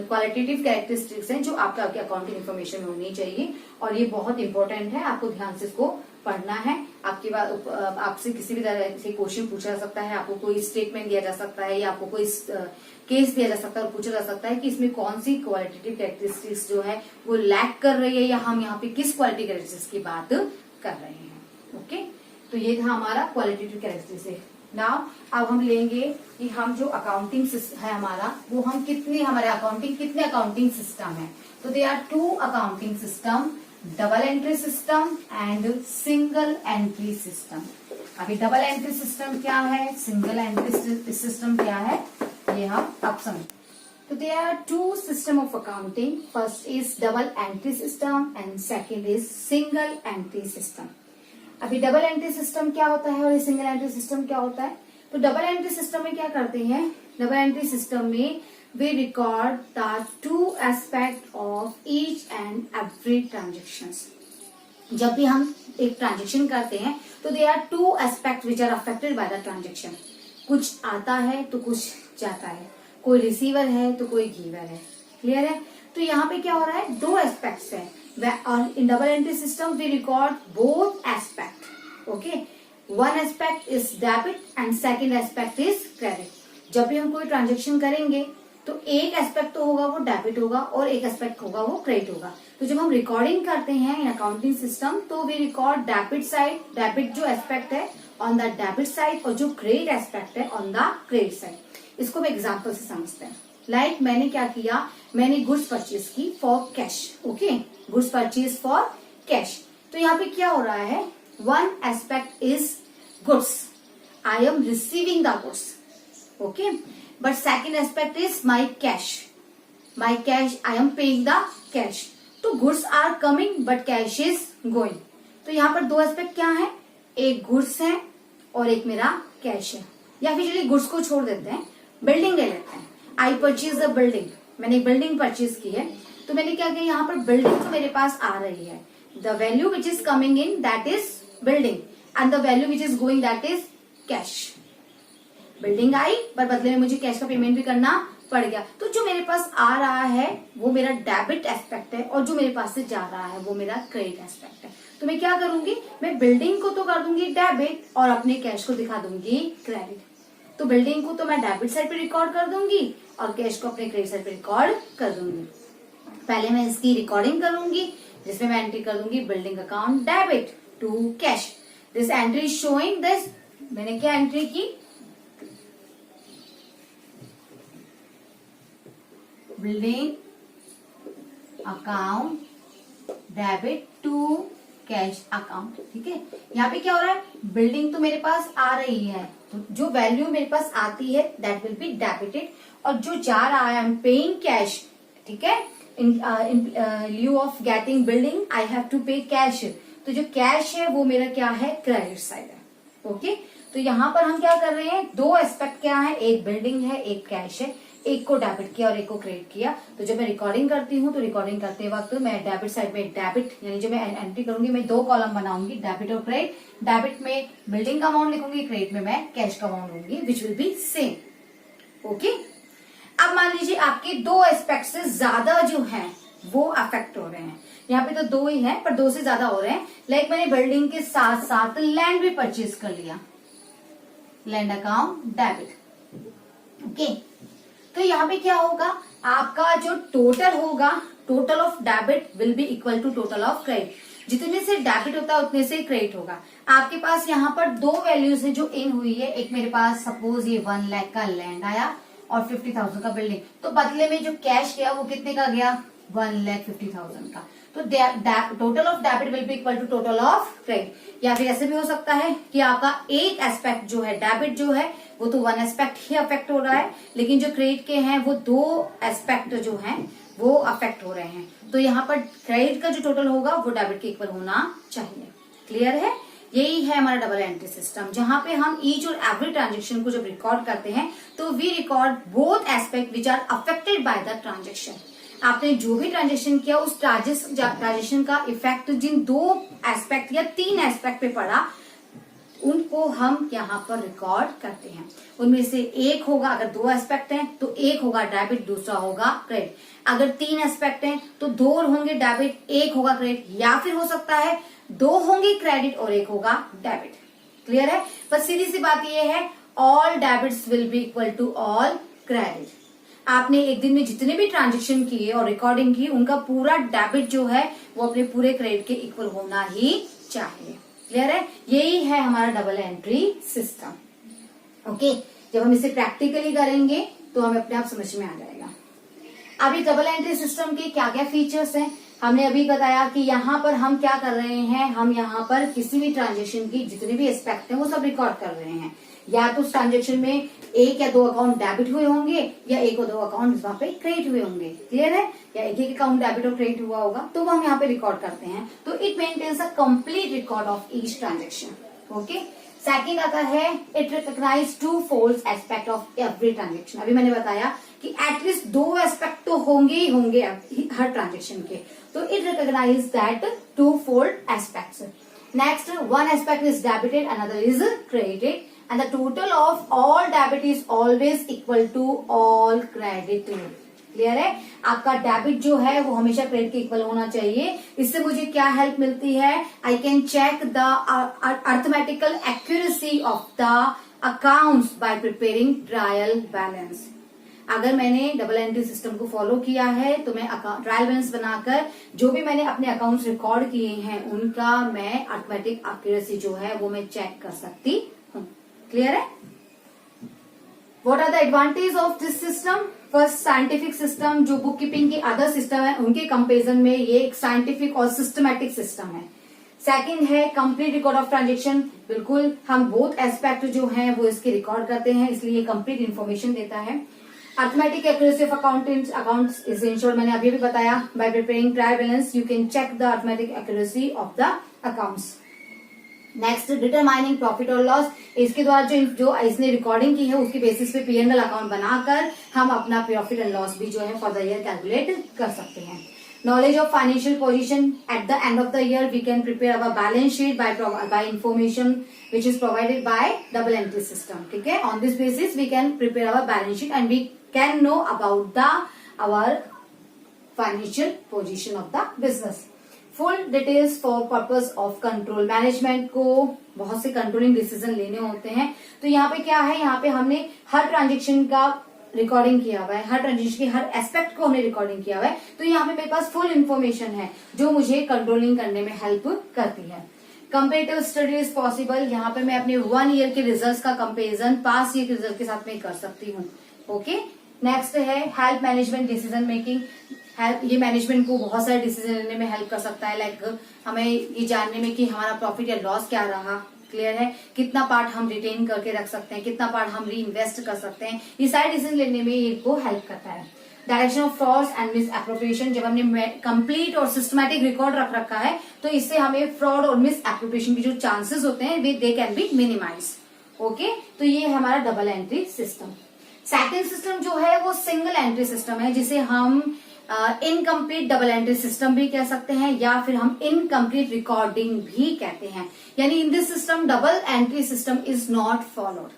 क्वालिटेटिव कैरेक्टरिस्टिक्स हैं जो आपके अकाउंटिंग इन्फॉर्मेशन में होनी चाहिए और ये बहुत इंपॉर्टेंट है, आपको ध्यान से इसको पढ़ना है। आपके बाद आपसे किसी भी तरह से क्वेश्चन पूछा जा सकता है, आपको कोई स्टेटमेंट दिया जा सकता है या आपको कोई केस दिया जा सकता है और पूछा जा सकता है कि इसमें कौन सी क्वालिटेटिव कैरेक्टरिस्टिक्स जो है वो लैक कर रही है या हम यहाँ पे किस क्वालिटी कैरेक्टरिस्टिक्स की बात कर रहे हैं। ओके, तो ये था हमारा क्वालिटेटिव कैरेक्टरिस्टिक्स। नाउ अब हम लेंगे कि हम जो अकाउंटिंग है हमारा, वो हम कितने, हमारे अकाउंटिंग कितने अकाउंटिंग सिस्टम है। तो they are 2 accounting system, double entry system and single entry system. अभी डबल एंट्री सिस्टम क्या है, सिंगल एंट्री सिस्टम क्या है, ये हम अब समझ। तो they are 2 system of accounting, first is double entry system and second is single entry system. अभी डबल एंट्री सिस्टम क्या होता है और ये सिंगल एंट्री सिस्टम क्या होता है। तो डबल एंट्री सिस्टम में क्या करते हैं, डबल एंट्री सिस्टम में we record the 2 aspect of each and every transactions. जब भी हम एक ट्रांजेक्शन करते हैं तो they are 2 aspect which are affected by the transaction. कुछ आता है तो कुछ जाता है, कोई रिसीवर है तो कोई गिवर है। क्लियर है। तो यहाँ पे क्या हो रहा है, 2 एस्पेक्ट्स है और in double entry system we record both aspect. Okay, one aspect is debit and second aspect is credit. जब भी हम कोई ट्रांजेक्शन करेंगे तो एक एस्पेक्ट तो होगा वो डेबिट होगा और एक एस्पेक्ट होगा वो क्रेडिट होगा। तो जब हम रिकॉर्डिंग करते हैं इन अकाउंटिंग सिस्टम तो we record debit side, debit जो एस्पेक्ट है ऑन द डेबिट साइड और जो क्रेडिट एस्पेक्ट है ऑन द क्रेडिट साइड। इसको भी एग्जाम्पल से समझते हैं। लाइक मैंने क्या किया, मैंने गुड्स परचेज की for cash. Okay, goods purchase for cash. तो यहाँ पे क्या हो रहा है, one aspect is goods, I am receiving the goods. Okay, but second aspect is my cash, my cash, I am paying the cash. तो goods are coming but cash is going. तो यहाँ पर 2 एस्पेक्ट क्या है, एक goods है और एक मेरा कैश है। या फिर चलिए गुड्स को छोड़ देते हैं, बिल्डिंग ले लेते हैं। आई परचेज द बिल्डिंग, मैंने एक बिल्डिंग परचेज की है। तो मैंने क्या किया, यहाँ पर बिल्डिंग तो मेरे पास आ रही है, the value which is coming in that is building and the value which is going that is cash. Building आई पर बदले में मुझे कैश का पेमेंट भी करना पड़ गया। तो जो मेरे पास आ रहा है वो मेरा डेबिट एस्पेक्ट है और जो मेरे पास से जा रहा है वो मेरा क्रेडिट एस्पेक्ट है। तो मैं क्या करूंगी, मैं बिल्डिंग को तो कर दूंगी डेबिट और अपने कैश को दिखा दूंगी क्रेडिट। तो बिल्डिंग को तो मैं डेबिट साइड पे रिकॉर्ड कर दूंगी और कैश को अपने क्रेडिट साइड पे रिकॉर्ड कर दूंगी। पहले मैं इसकी रिकॉर्डिंग करूंगी जिसमें मैं एंट्री कर दूंगी building account debit to cash. This entry showing this, मैंने क्या एंट्री की, building account debit to cash account. ठीक है, यहाँ पे क्या हो रहा है, बिल्डिंग तो मेरे पास आ रही है तो जो वैल्यू मेरे पास आती है दैट विल बी डेबिटेड और जो जा रहा है आई एम पेइंग कैश। ठीक है, in lieu of getting building I have to pay cash. तो जो कैश है वो मेरा क्या है, क्रेडिट साइड है। ओके, तो यहाँ पर हम क्या कर रहे हैं, दो एस्पेक्ट क्या है, एक बिल्डिंग है, एक कैश है, एक को डेबिट किया और एक को क्रेडिट किया। तो जब मैं रिकॉर्डिंग करती हूँ तो रिकॉर्डिंग करते वक्त मैं डेबिट साइड में डेबिट यानी जो मैं एंट्री करूंगी, मैं दो कॉलम बनाऊंगी, डेबिट और क्रेडिट। डेबिट में बिल्डिंग का अमाउंट लिखूंगी, क्रेडिट में मैं कैश का अमाउंट लूंगी, which will be same. Okay, अब मान लीजिए आपके दो एस्पेक्ट से ज्यादा जो है वो अफेक्ट हो रहे हैं। यहाँ पे तो दो ही है पर दो से ज्यादा हो रहे हैं। लाइक मैंने बिल्डिंग के साथ साथ लैंड भी परचेज कर लिया, लैंड अकाउंट डेबिट। ओके, तो यहाँ पे क्या होगा, आपका जो टोटल होगा, total of debit will be equal to total of credit. जितने से डेबिट होता है उतने से क्रेडिट होगा। आपके पास यहाँ पर दो वैल्यूज है जो इन हुई है। एक मेरे पास सपोज ये 1 लाख का लैंड आया और 50,000 का बिल्डिंग, तो बदले में जो कैश गया वो कितने का गया, 1,50,000 का। तो total of debit will be equal to total of credit. या फिर ऐसे भी हो सकता है कि आपका एक एस्पेक्ट जो है डेबिट जो है वो तो वन एस्पेक्ट ही अफेक्ट हो रहा है, लेकिन जो क्रेडिट के हैं वो दो एस्पेक्ट जो हैं वो अफेक्ट हो रहे हैं। तो यहाँ पर क्रेडिट का जो टोटल होगा वो डेबिट के इक्वल होना चाहिए। क्लियर है? यही है हमारा डबल एंट्री सिस्टम, जहां पे हम ईच और एवरी ट्रांजेक्शन को जब रिकॉर्ड करते हैं तो we record both aspect which are affected by the transaction. आपने जो भी ट्रांजेक्शन किया उस ट्रांजेक्शन का इफेक्ट जिन दो एस्पेक्ट या तीन एस्पेक्ट पे पड़ा उनको हम यहाँ पर रिकॉर्ड करते हैं। उनमें से एक होगा, अगर दो एस्पेक्ट हैं तो एक होगा डेबिट, दूसरा होगा क्रेडिट। अगर तीन एस्पेक्ट हैं तो दो होंगे डेबिट, एक होगा क्रेडिट, या फिर हो सकता है दो होंगे क्रेडिट और एक होगा डेबिट। क्लियर है? बस सीधी सी बात यह है, all debits will be equal to all credit. आपने एक दिन में जितने भी ट्रांजेक्शन किए और रिकॉर्डिंग की उनका पूरा डेबिट जो है वो अपने पूरे क्रेडिट के इक्वल होना ही चाहिए। क्लियर है? यही है हमारा डबल एंट्री सिस्टम। ओके, जब हम इसे प्रैक्टिकली करेंगे तो हमें अपने आप समझ में आ जाएगा। अभी डबल एंट्री सिस्टम के क्या क्या फीचर्स हैं हमने अभी बताया कि यहाँ पर हम क्या कर रहे हैं, हम यहाँ पर किसी भी ट्रांजेक्शन की जितने भी एस्पेक्ट हैं वो सब रिकॉर्ड कर रहे हैं। या तो उस ट्रांजेक्शन में एक या दो अकाउंट डेबिट हुए होंगे या एक और दो अकाउंट वहां पे क्रेडिट हुए होंगे। क्लियर है? या एक एक अकाउंट डेबिट और क्रेडिट हुआ होगा तो वो हम यहाँ पे रिकॉर्ड करते हैं। तो it maintains a complete record of each transaction. Okay, second आता है it recognise two fold aspect of every transaction. अभी मैंने बताया कि एटलीस्ट दो एस्पेक्ट तो होंगे ही होंगे हर ट्रांजेक्शन के, तो it recognise that two fold aspects. Next, one aspect is debited, another is credited, and the total of all debit is always equal to all credit। Clear है? आपका डेबिट जो है वो हमेशा क्रेडिट के इक्वल होना चाहिए। इससे मुझे क्या हेल्प मिलती है, I can check the arithmetical accuracy of the accounts by preparing trial balance. अगर मैंने डबल एंट्री सिस्टम को फॉलो किया है तो मैं ट्रायल बैलेंस बनाकर जो भी मैंने अपने अकाउंट्स रिकॉर्ड किए हैं उनका मैं अर्थमेटिक एक्यूरेसी जो है वो मैं चेक कर सकती हूँ। क्लियर है? What are the advantage of this system? First, scientific system, जो बुक कीपिंग के अदर सिस्टम है उनके कंपेरिजन में ये एक साइंटिफिक और सिस्टमैटिक सिस्टम है। सेकंड है कंप्लीट रिकॉर्ड ऑफ ट्रांजेक्शन। बिल्कुल हम बोथ एस्पेक्ट जो हैं वो इसके रिकॉर्ड करते हैं, इसलिए ये कंप्लीट इन्फॉर्मेशन देता है। Arithmetic accuracy of accounts is ensured, मैंने अभी भी बताया। By preparing trial balance you can check the arithmetic accuracy of the accounts. Next, determining profit और लॉस। इसके द्वारा जो इसने रिकॉर्डिंग की है उसके बेसिस पे P&L अकाउंट बनाकर हम अपना प्रॉफिट एंड लॉस भी जो है फॉर द ईयर कैलकुलेट कर सकते हैं। Knowledge of financial position, at the end of the year we can prepare our balance sheet by information which is provided by double entry system. ठीक है, on this basis we can prepare our balance sheet and we can know about the our financial position of the business. Full details for purpose of control. Management को बहुत से controlling decision लेने होते हैं, तो यहाँ पे क्या है, यहाँ पे हमने हर ट्रांजेक्शन का रिकॉर्डिंग किया हुआ है, हर ट्रांजेक्शन के हर एस्पेक्ट को हमने रिकॉर्डिंग किया हुआ है, तो यहाँ पे मेरे पास फुल इन्फॉर्मेशन है जो मुझे कंट्रोलिंग करने में हेल्प करती है। कंपेरेटिव स्टडी इज पॉसिबल, यहाँ पे मैं अपने 1 ईयर के रिजल्ट का कंपेरिजन पास ईयर के रिजल्ट के साथ में कर सकती हूँ। ओके, नेक्स्ट है हेल्प मैनेजमेंट डिसीजन मेकिंग। ये मैनेजमेंट को बहुत सारे डिसीजन लेने में हेल्प कर सकता है। लाइक हमें ये जानने में कि हमारा प्रॉफिट या लॉस क्या रहा, क्लियर है, कितना पार्ट हम रिटेन करके रख सकते हैं, कितना पार्ट हम री इन्वेस्ट कर सकते हैं, ये सारे डिसीजन लेने में इनको हेल्प करता है। Direction of frauds and miss appropriation, जब हमने कंप्लीट और सिस्टमैटिक रिकॉर्ड रख रखा है तो इससे हमें फ्रॉड और मिस एप्रोप्रिएशन की जो चांसेस होते हैं they can be minimise. Okay, तो ये है हमारा double entry system. Second system जो है वो सिंगल एंट्री सिस्टम है, जिसे हम इनकम्प्लीट डबल एंट्री सिस्टम भी कह सकते हैं या फिर हम इनकम्प्लीट रिकॉर्डिंग भी कहते हैं। यानी in this system double entry system is not followed.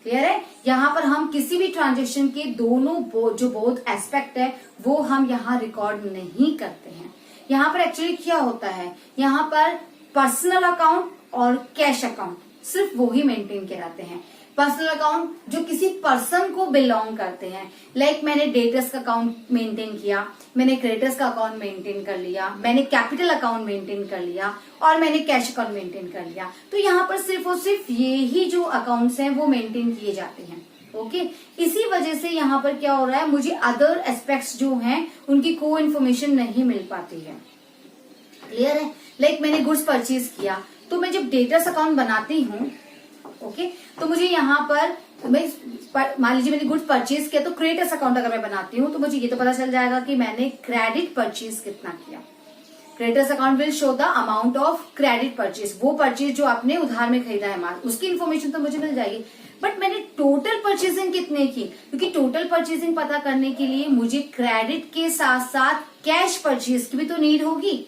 Clear है? यहाँ पर हम किसी भी ट्रांजेक्शन के दोनों जो बोथ एस्पेक्ट है वो हम यहाँ रिकॉर्ड नहीं करते हैं। यहाँ पर एक्चुअली क्या होता है, यहाँ पर पर्सनल अकाउंट और कैश अकाउंट सिर्फ वो ही मेंटेन किए जाते हैं। पर्सनल अकाउंट जो किसी पर्सन को बिलोंग करते हैं, लाइक मैंने डेटर्स का अकाउंट मेंटेन किया, मैंने क्रेडिटर्स का अकाउंट मेंटेन कर लिया, मैंने कैपिटल अकाउंट मेंटेन कर लिया और मैंने कैश अकाउंट मेंटेन कर लिया, तो यहाँ पर सिर्फ और सिर्फ ये ही जो अकाउंट्स हैं वो मेंटेन किए जाते हैं। ओके, इसी वजह से यहाँ पर क्या हो रहा है, मुझे अदर एस्पेक्ट्स जो हैं उनकी कोई इन्फॉर्मेशन नहीं मिल पाती है। क्लियर है? लाइक मैंने गुड्स परचेज किया, तो मैं जब डेटर्स अकाउंट बनाती हूँ, ओके, तो मुझे यहाँ पर मान लीजिए मैंने गुड्स परचेज किया, तो क्रेडिटर्स अकाउंट अगर मैं बनाती हूँ तो मुझे ये तो पता चल जाएगा कि मैंने क्रेडिट परचेज कितना किया। Creditors account will show the amount of credit purchase, वो परचेज जो आपने उधार में खरीदा है माल, उसकी इन्फॉर्मेशन तो मुझे मिल जाएगी। बट मैंने टोटल परचेजिंग कितने की, क्योंकि टोटल परचेजिंग पता करने के लिए मुझे क्रेडिट के साथ साथ कैश परचेज की भी तो नीड होगी।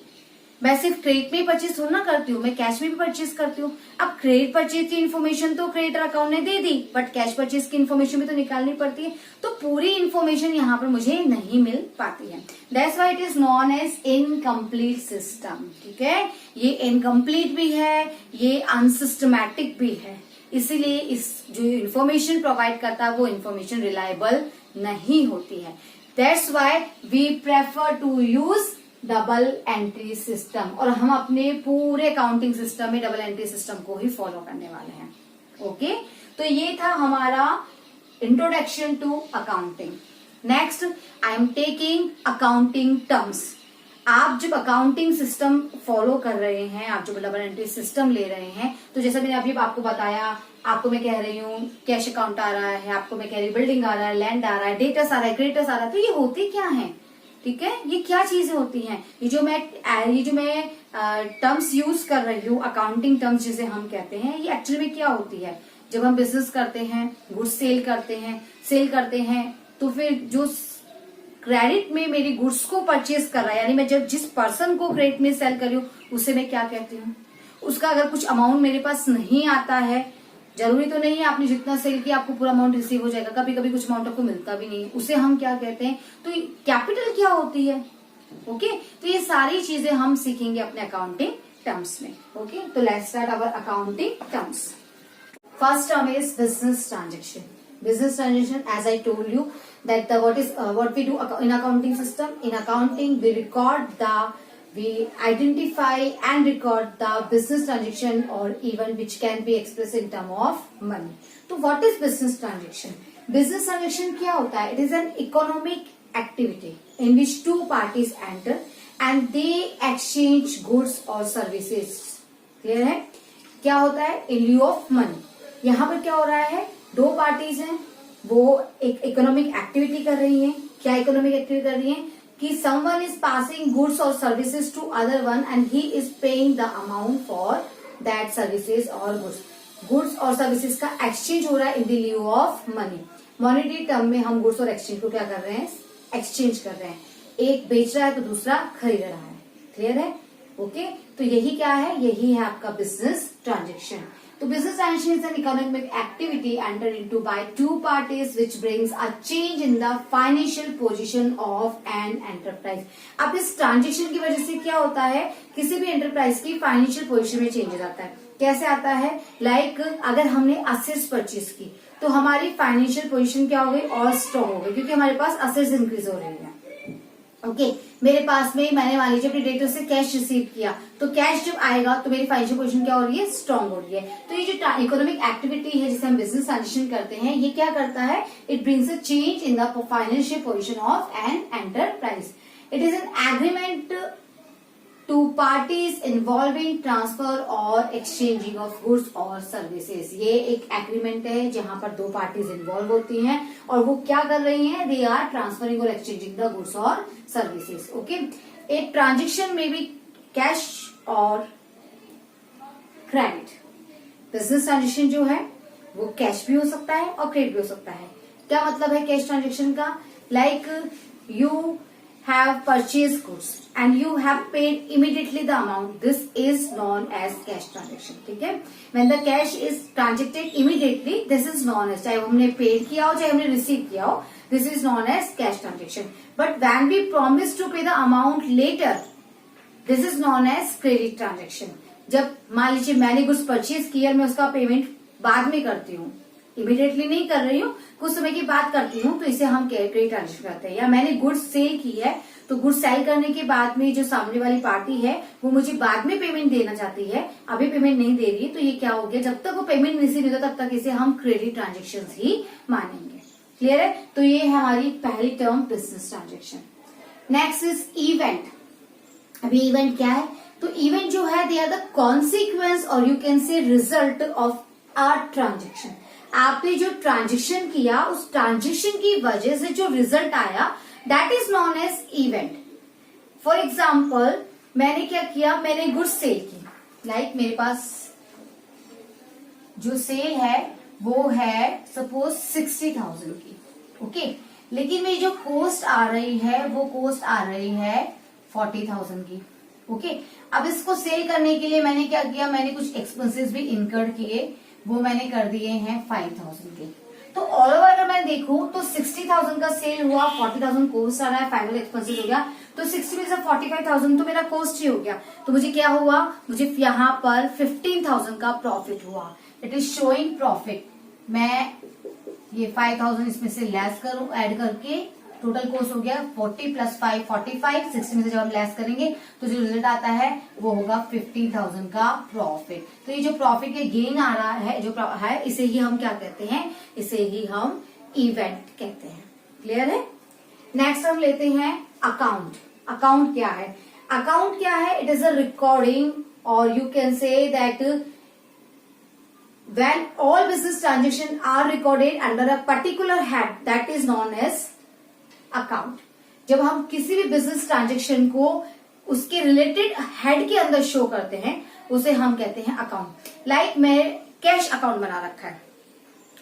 मैं सिर्फ क्रेडिट में ही परचेज थोड़ा ना करती हूँ, मैं कैश में भी परचेज करती हूँ। अब क्रेडिट परचेज की इन्फॉर्मेशन तो क्रेडिटर अकाउंट ने दे दी, बट कैश परचेज की इन्फॉर्मेशन भी तो निकालनी पड़ती है, तो पूरी इन्फॉर्मेशन यहाँ पर मुझे नहीं मिल पाती है। That's why it is known as incomplete system. ठीक है, ये इनकम्प्लीट भी है, ये अनसिस्टमैटिक भी है, इसीलिए इस जो इन्फॉर्मेशन प्रोवाइड करता है वो इन्फॉर्मेशन रिलायबल नहीं होती है। That's why we prefer to use double entry system, और हम अपने पूरे अकाउंटिंग सिस्टम में डबल एंट्री सिस्टम को ही फॉलो करने वाले हैं। ओके, तो ये था हमारा introduction to accounting. Next I am taking accounting terms. आप जब अकाउंटिंग सिस्टम फॉलो कर रहे हैं, आप जब डबल एंट्री सिस्टम ले रहे हैं, तो जैसा मैंने अभी आपको बताया, आपको मैं कह रही हूँ कैश अकाउंट आ रहा है, आपको मैं कह रही हूँ बिल्डिंग आ रहा है, लैंड आ रहा है, डेटर्स आ रहा है, क्रेडिटर्स आ रहा है, तो ये होते क्या है? ठीक है, ये क्या चीजें होती हैं? ये जो मैं टर्म्स यूज कर रही हूँ, अकाउंटिंग टर्म्स जिसे हम कहते हैं, ये एक्चुअली में क्या होती है? जब हम बिजनेस करते हैं, गुड्स सेल करते हैं, तो फिर जो क्रेडिट में मेरी गुड्स को परचेज कर रहा है, यानी मैं जब जिस पर्सन को क्रेडिट में सेल कर रही हूँ उसे मैं क्या कहती हूँ? उसका अगर कुछ अमाउंट मेरे पास नहीं आता है, जरूरी तो नहीं है आपने जितना सेल किया आपको पूरा अमाउंट रिसीव हो जाएगा, कभी कभी कुछ अमाउंट आपको मिलता भी नहीं है, उसे हम क्या कहते हैं? तो कैपिटल क्या होती है? ओके, तो ये सारी चीजें हम सीखेंगे अपने अकाउंटिंग टर्म्स में। ओके, तो let's start our accounting terms. First term is business transaction. Business transaction, as I told you, that what we do in accounting system. In accounting, we identify and record the business transaction or even which can be expressed in term of money. So what is business transaction? Business transaction क्या होता है? It is an economic activity in which two parties enter and they exchange goods or services. Clear है? क्या होता है? In lieu of money. यहाँ पर क्या हो रहा है? दो पार्टीज हैं, वो एक इकोनॉमिक एक्टिविटी कर रही हैं। क्या इकोनॉमिक एक्टिविटी कर रही हैं? कि समवन इज पासिंग गुड्स और services to other one and he is paying the amount for that services और गुड्स और सर्विसेज का एक्सचेंज हो रहा है in the lieu of money. Monetary term में हम गुड्स और एक्सचेंज को क्या कर रहे हैं? एक्सचेंज कर रहे हैं। एक बेच रहा है तो दूसरा खरीद रहा है। क्लियर है? ओके, तो यही क्या है? यही है आपका बिजनेस ट्रांजेक्शन। तो business transaction is an economic activity entered into by two parties which brings a change in the financial position of an enterprise. अब इस ट्रांजेक्शन की वजह से क्या होता है? किसी भी एंटरप्राइज की फाइनेंशियल पोजीशन में चेंजेस आता है। कैसे आता है? लाइक अगर हमने असेट्स परचेज की तो हमारी फाइनेंशियल पोजीशन क्या हो गई? और स्ट्रॉन्ग हो गई, क्योंकि हमारे पास असेट्स इंक्रीज हो रही है। ओके, मेरे पास में मैंने मान लीजिए अपने डेटर से कैश रिसीव किया, तो कैश जब आएगा तो मेरी फाइनेंशियल पोजीशन क्या हो रही है? स्ट्रांग हो रही है। तो ये जो इकोनॉमिक एक्टिविटी है जिसे हम बिजनेस ट्रांजेक्शन करते हैं, ये क्या करता है? It brings a change in the financial position of an enterprise. It is an agreement two parties involving transfer और एक्सचेंजिंग ऑफ गुड्स और सर्विसेज। ये एक एग्रीमेंट है जहां पर दो पार्टीज इन्वॉल्व होती हैं और वो क्या कर रही हैं, दे आर ट्रांसफरिंग और एक्सचेंजिंग द गुड्स और सर्विसेज। ओके, एक ट्रांजेक्शन में भी कैश और क्रेडिट। बिजनेस ट्रांजेक्शन जो है वो कैश भी हो सकता है और क्रेडिट भी हो सकता है। क्या मतलब है कैश ट्रांजेक्शन का? Like you have purchased goods and you have paid immediately the amount, this is known as cash transaction। ठीक है, when the cash is transacted immediately, this is known as, चाहे हमने पेड किया हो चाहे हमने receive किया हो, this is known as cash transaction। But when we promise to pay the amount later, this is known as credit transaction। जब मान लीजिए मैंने गुड्स परचेज किया, मैं उसका पेमेंट बाद में करती हूँ, इमीडिएटली नहीं कर रही हूँ, कुछ समय की बात करती हूँ, तो इसे हम क्रेडिट ट्रांजेक्शन करते हैं। या मैंने गुड्स सेल की है, तो गुड्स सेल करने के बाद में जो सामने वाली पार्टी है वो मुझे बाद में पेमेंट देना चाहती है, अभी पेमेंट नहीं दे रही, तो ये क्या हो गया, जब तक वो पेमेंट नहीं होता तब तक इसे हम क्रेडिट ट्रांजेक्शन ही मानेंगे। क्लियर है? तो ये है हमारी पहली term business transaction. Next is event. अभी इवेंट क्या है? तो इवेंट जो है दे आर द कॉन्सिक्वेंस और you can say result of a transaction. आपने जो ट्रांजेक्शन किया उस ट्रांजेक्शन की वजह से जो रिजल्ट आया, that is known as event. For example, मैंने क्या किया, मैंने गुड्स सेल की, लाइक मेरे पास जो सेल है वो है सपोज 60,000 की। ओके, लेकिन मेरी जो कॉस्ट आ रही है वो कॉस्ट आ रही है 40,000 की। ओके, अब इसको सेल करने के लिए मैंने क्या किया, मैंने कुछ एक्सपेंसेस भी इनकर्ड किए, वो मैंने कर दिए हैं 5,000 के। तो ऑल ओवर अगर मैं देखूं तो 60,000 का सेल हुआ, 40,000 कॉस्ट आ रहा है, फाइनल एक्सपेंसेस हो गया, तो 60 में से 45,000 तो मेरा कॉस्ट ही हो गया। तो मुझे क्या हुआ, मुझे यहाँ पर 15,000 का प्रॉफिट हुआ। It is showing profit. मैं ये 5,000 इसमें से लेस करूं, ऐड करके टोटल कॉस्ट हो गया 40 प्लस 5 45, 60 में से जब हम लेस करेंगे तो जो रिजल्ट आता है वो होगा 15,000 का प्रॉफिट। तो ये जो प्रॉफिट के गेन आ रहा है जो है, इसे ही हम क्या कहते हैं, इसे ही हम इवेंट कहते हैं। क्लियर है? नेक्स्ट हम लेते हैं अकाउंट। अकाउंट क्या है? अकाउंट क्या है? इट इज अ रिकॉर्डिंग और you can say that when all business transactions are recorded under a particular head, that is known as account. जब हम किसी भी बिजनेस ट्रांजेक्शन को उसके रिलेटेड हेड के अंदर शो करते हैं उसे हम कहते हैं अकाउंट। लाइक मैं कैश अकाउंट बना रखा है,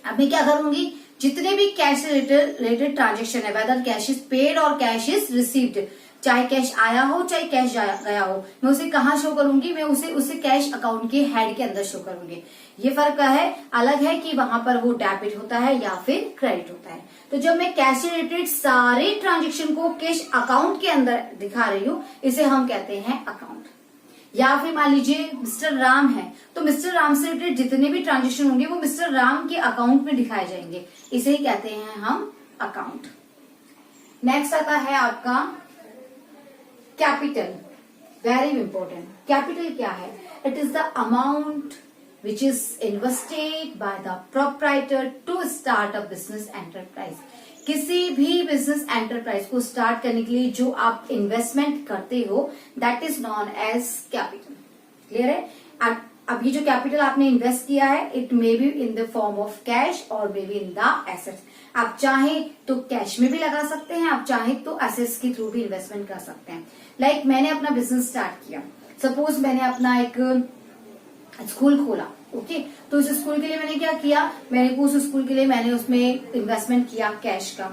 अब मैं क्या करूंगी, जितने भी कैश रिलेटेड ट्रांजेक्शन है, वेदर कैश इज पेड और कैश इज रिसीव्ड, चाहे कैश आया हो चाहे कैश गया हो, मैं उसे कहाँ शो करूंगी, मैं उसे कैश अकाउंट के हेड के अंदर शो करूंगी। ये फर्क है, अलग है कि वहां पर वो डेबिट होता है या फिर क्रेडिट होता है। तो जब मैं कैश से रिलेटेड सारे ट्रांजेक्शन को कैश अकाउंट के अंदर दिखा रही हूँ, इसे हम कहते हैं अकाउंट। या फिर मान लीजिए मिस्टर राम है, तो मिस्टर राम से रिलेटेड जितने भी ट्रांजेक्शन होंगे वो मिस्टर राम के अकाउंट में दिखाए जाएंगे, इसे ही कहते हैं हम अकाउंट। नेक्स्ट आता है आपका कैपिटल। Very important. कैपिटल क्या है? It is the amount which is invested by the proprietor to start a business enterprise। किसी भी बिजनेस एंटरप्राइज को स्टार्ट करने के लिए जो आप इन्वेस्टमेंट करते हो, that is known as capital. Clear है? अब ये जो कैपिटल आपने इन्वेस्ट किया है, it may be in the form of cash और may be in the assets. आप चाहे तो कैश में भी लगा सकते हैं, आप चाहे तो एसेट्स के थ्रू भी इन्वेस्टमेंट कर सकते हैं। लाइक मैंने अपना बिजनेस स्टार्ट किया, सपोज मैंने अपना एक स्कूल खोला। ओके, तो उस स्कूल के लिए मैंने क्या किया, मैंने उस स्कूल के लिए मैंने उसमें इन्वेस्टमेंट किया कैश का।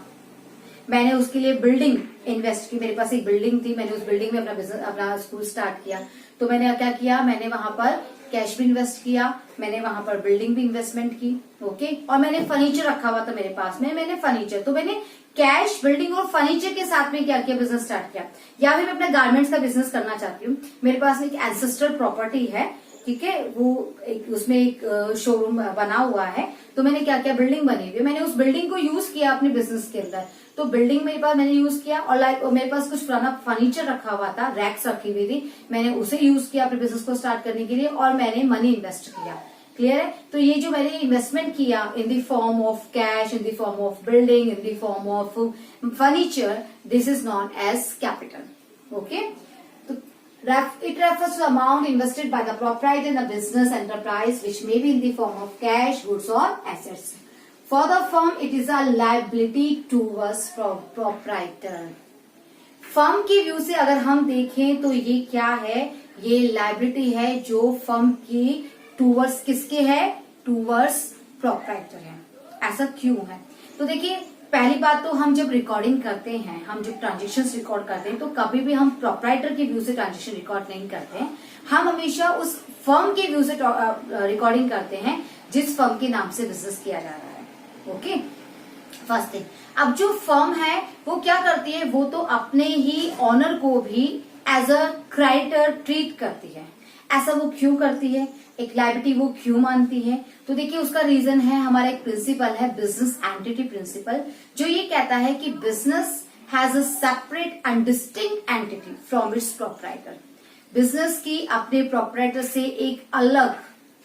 मैंने उसके लिए बिल्डिंग इन्वेस्ट की, मेरे पास एक बिल्डिंग थी, मैंने उस बिल्डिंग में अपना स्कूल स्टार्ट किया। तो मैंने क्या किया, मैंने वहां पर कैश भी इन्वेस्ट किया, मैंने वहां पर बिल्डिंग भी इन्वेस्टमेंट की। ओके, और मैंने फर्नीचर रखा हुआ था मेरे पास में, मैंने फर्नीचर, तो मैंने कैश, बिल्डिंग और फर्नीचर के साथ में क्या किया, बिजनेस स्टार्ट किया। या फिर मैं अपने गारमेंट्स का बिजनेस करना चाहती हूँ, मेरे पास एक एंसेस्टर प्रॉपर्टी है, ठीक है, वो उसमें एक शोरूम बना हुआ है, तो मैंने क्या किया, बिल्डिंग बनी हुई है, मैंने उस बिल्डिंग को यूज किया अपने बिजनेस के अंदर। तो बिल्डिंग मेरे पास मैंने यूज किया, और मेरे पास कुछ पुराना फर्नीचर रखा हुआ था, रैक्स रखी हुई थी, मैंने उसे यूज किया अपने बिजनेस को स्टार्ट करने के लिए, और मैंने मनी इन्वेस्ट किया। क्लियर है? तो ये जो मैंने इन्वेस्टमेंट किया in the form of cash, in the form of building, in the form of furniture, this is known as capital. Okay, तो It refers to the amount invested by the proprietor in a business enterprise, which may be in the form of cash, goods, or assets. For the firm, it is a liability towards proprietor. Firm के view से अगर हम देखें तो ये क्या है, ये लाइबिलिटी है जो फर्म की टूवर्ड्स किसके है, टूवर्ड्स प्रोप्राइटर है. ऐसा क्यों है? तो देखिए, पहली बात तो हम जब रिकॉर्डिंग करते हैं, हम जब ट्रांजेक्शन्स रिकॉर्ड करते हैं तो कभी भी हम प्रोप्राइटर के व्यू से ट्रांजेक्शन रिकॉर्ड नहीं करते हैं. हम हमेशा उस फर्म के व्यू से रिकॉर्डिंग करते हैं जिस फर्म के नाम से बिजनेस किया जा रहा है. Okay, first thing. अब जो फर्म है वो क्या करती है, वो तो अपने ही ऑनर को भी एज अ क्रेडिटर ट्रीट करती है. ऐसा वो क्यों करती है, एक लायबिलिटी वो क्यों मानती है? तो देखिए, उसका रीजन है, हमारा एक प्रिंसिपल है बिजनेस एंटिटी प्रिंसिपल, जो ये कहता है कि business has a separate and distinct entity from its proprietor. Business की अपने प्रोप्राइटर से एक अलग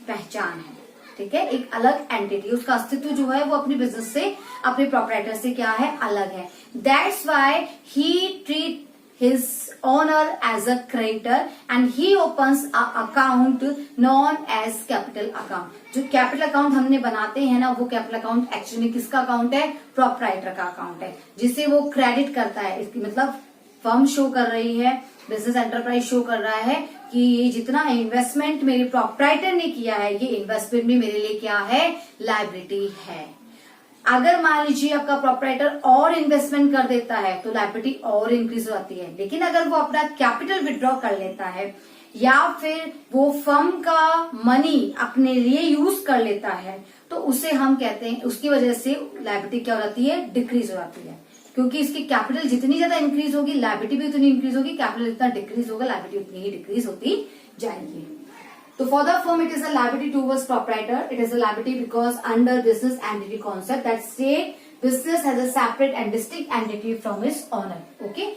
पहचान है. ठीक है, एक अलग एंटिटी, उसका अस्तित्व जो है वो अपने बिजनेस से, अपने प्रोप्राइटर से क्या है, अलग है. That's why he treat his owner as a creditor and he opens a account known as capital account. जो कैपिटल अकाउंट हमने बनाते हैं ना, वो कैपिटल अकाउंट एक्चुअली किसका अकाउंट है, प्रोप्राइटर का अकाउंट है, जिसे वो क्रेडिट करता है. इसकी मतलब फर्म शो कर रही है, बिजनेस एंटरप्राइज शो कर रहा है कि ये जितना इन्वेस्टमेंट मेरे प्रोप्राइटर ने किया है, ये इन्वेस्टमेंट भी मेरे लिए क्या है, लायबिलिटी है. अगर मान लीजिए आपका प्रोप्राइटर और इन्वेस्टमेंट कर देता है तो लायबिलिटी और इंक्रीज हो जाती है. लेकिन अगर वो अपना कैपिटल विड्रॉ कर लेता है या फिर वो फर्म का मनी अपने लिए यूज कर लेता है तो उसे हम कहते हैं, उसकी वजह से लायबिलिटी क्या हो जाती है, डिक्रीज हो जाती है. क्योंकि इसकी कैपिटल जितनी ज्यादा इंक्रीज होगी, लायबिलिटी भी उतनी इंक्रीज होगी. कैपिटल जितना डिक्रीज होगा, लायबिलिटी उतनी ही डिक्रीज होती जाएगी. So for the firm, it is a liability towards proprietor. It is a liability because under business entity concept that state business has a separate and distinct entity from its owner. Okay?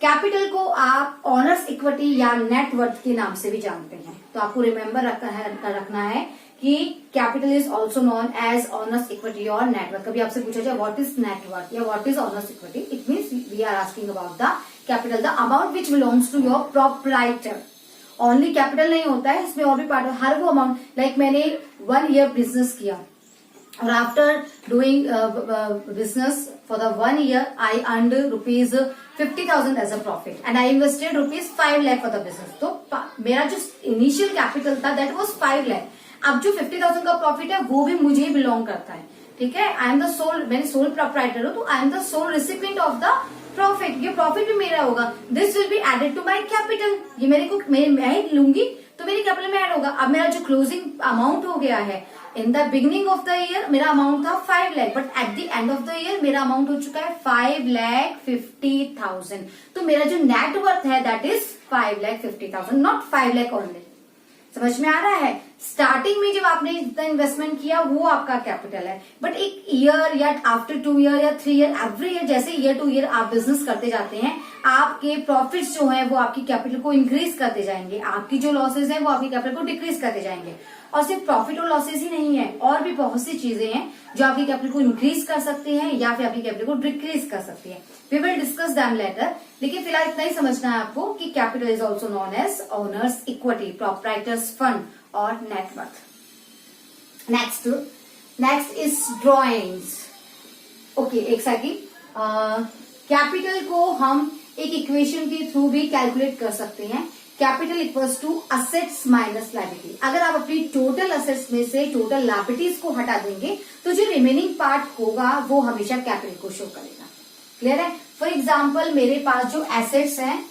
Capital को आप honours equity या net worth के नाम से भी जानते हैं. तो आपको रिमेम्बर रखना है कि capital is also known as owner's equity और नेटवर्थ. कभी आपसे पूछा जाए व्हाट इज नेटवर्थ या what is owner's equity, it means we are asking about the capital, the amount which belongs to your proprietor. Only capital नहीं होता है, इसमें और भी पार्ट है. हर वो अमाउंट, लाइक मैंने 1 ईयर बिजनेस किया और after doing business for the 1 year I earned ₹50,000 as a profit and I invested ₹5 lakh for the business. तो मेरा जो इनिशियल कैपिटल था दैट वाज 5 लाख. अब जो 50,000 का प्रॉफिट है वो भी मुझे ही बिलोंग करता है. ठीक है, आई एम द सोल, मैंने सोल प्रोप्राइटर हूं तो I am the sole recipient of the profit. ये प्रॉफिट भी मेरा होगा. This will be added to my capital. ये मैं ही लूंगी तो मेरी कैपिटल में ऐड होगा. अब मेरा जो क्लोजिंग अमाउंट हो गया है, in the beginning of the year मेरा अमाउंट था 5 lakh, but at the end of the year मेरा अमाउंट हो चुका है 5,50,000. तो मेरा जो नेटवर्थ है that is 5,50,000, not 5 lakh only. समझ में आ रहा है? स्टार्टिंग में जब आपने जितना इन्वेस्टमेंट किया वो आपका कैपिटल है, बट एक ईयर या आफ्टर 2 ईयर या 3 ईयर, एवरी ईयर, जैसे ईयर टू ईयर आप बिजनेस करते जाते हैं, आपके प्रॉफिट्स जो हैं वो आपकी कैपिटल को इंक्रीज करते जाएंगे, आपकी जो लॉसेज हैं वो आपकी कैपिटल को डिक्रीज करते जाएंगे. और सिर्फ प्रॉफिट और लॉसेज ही नहीं है, और भी बहुत सी चीजें हैं जो आपकी कैपिटल को इंक्रीज कर सकते हैं या फिर आपकी कैपिटल को डिक्रीज कर सकती है. We will discuss them later. लेकिन फिलहाल इतना ही समझना है आपको कि capital is also known as owners equity, proprietors fund और net worth. Next is drawings. Okay, एक सेकंड. कैपिटल को हम एक इक्वेशन के थ्रू भी कैलकुलेट कर सकते हैं. Capital equals to assets minus liability. अगर आप अपनी टोटल असेट्स में से टोटल लायबिलिटीज को हटा देंगे तो जो रिमेनिंग पार्ट होगा वो हमेशा कैपिटल को शो करेगा. क्लियर है? फॉर एग्जाम्पल, मेरे पास जो एसेट्स हैं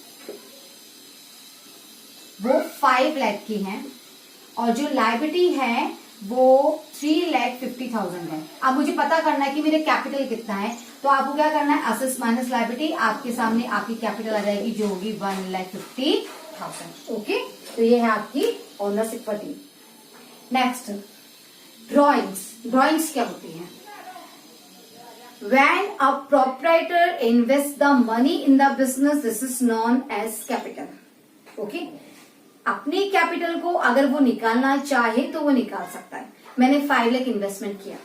वो 5 लाख की हैं और जो लायबिलिटी है वो 3,50,000 है. अब मुझे पता करना है कि मेरे कैपिटल कितना है, तो आपको क्या करना है, असेट्स माइनस लायबिलिटी. आपके सामने आपकी कैपिटल आ जाएगी जो होगी 1,50,000. ओके, तो ये है आपकी owners equity. Next, drawings. Drawings क्या होती है? When a proprietor invests the money in the business, this is known as capital. Okay? अपनी कैपिटल को अगर वो निकालना चाहे तो वो निकाल सकता है. मैंने 5 लाख इन्वेस्टमेंट किया,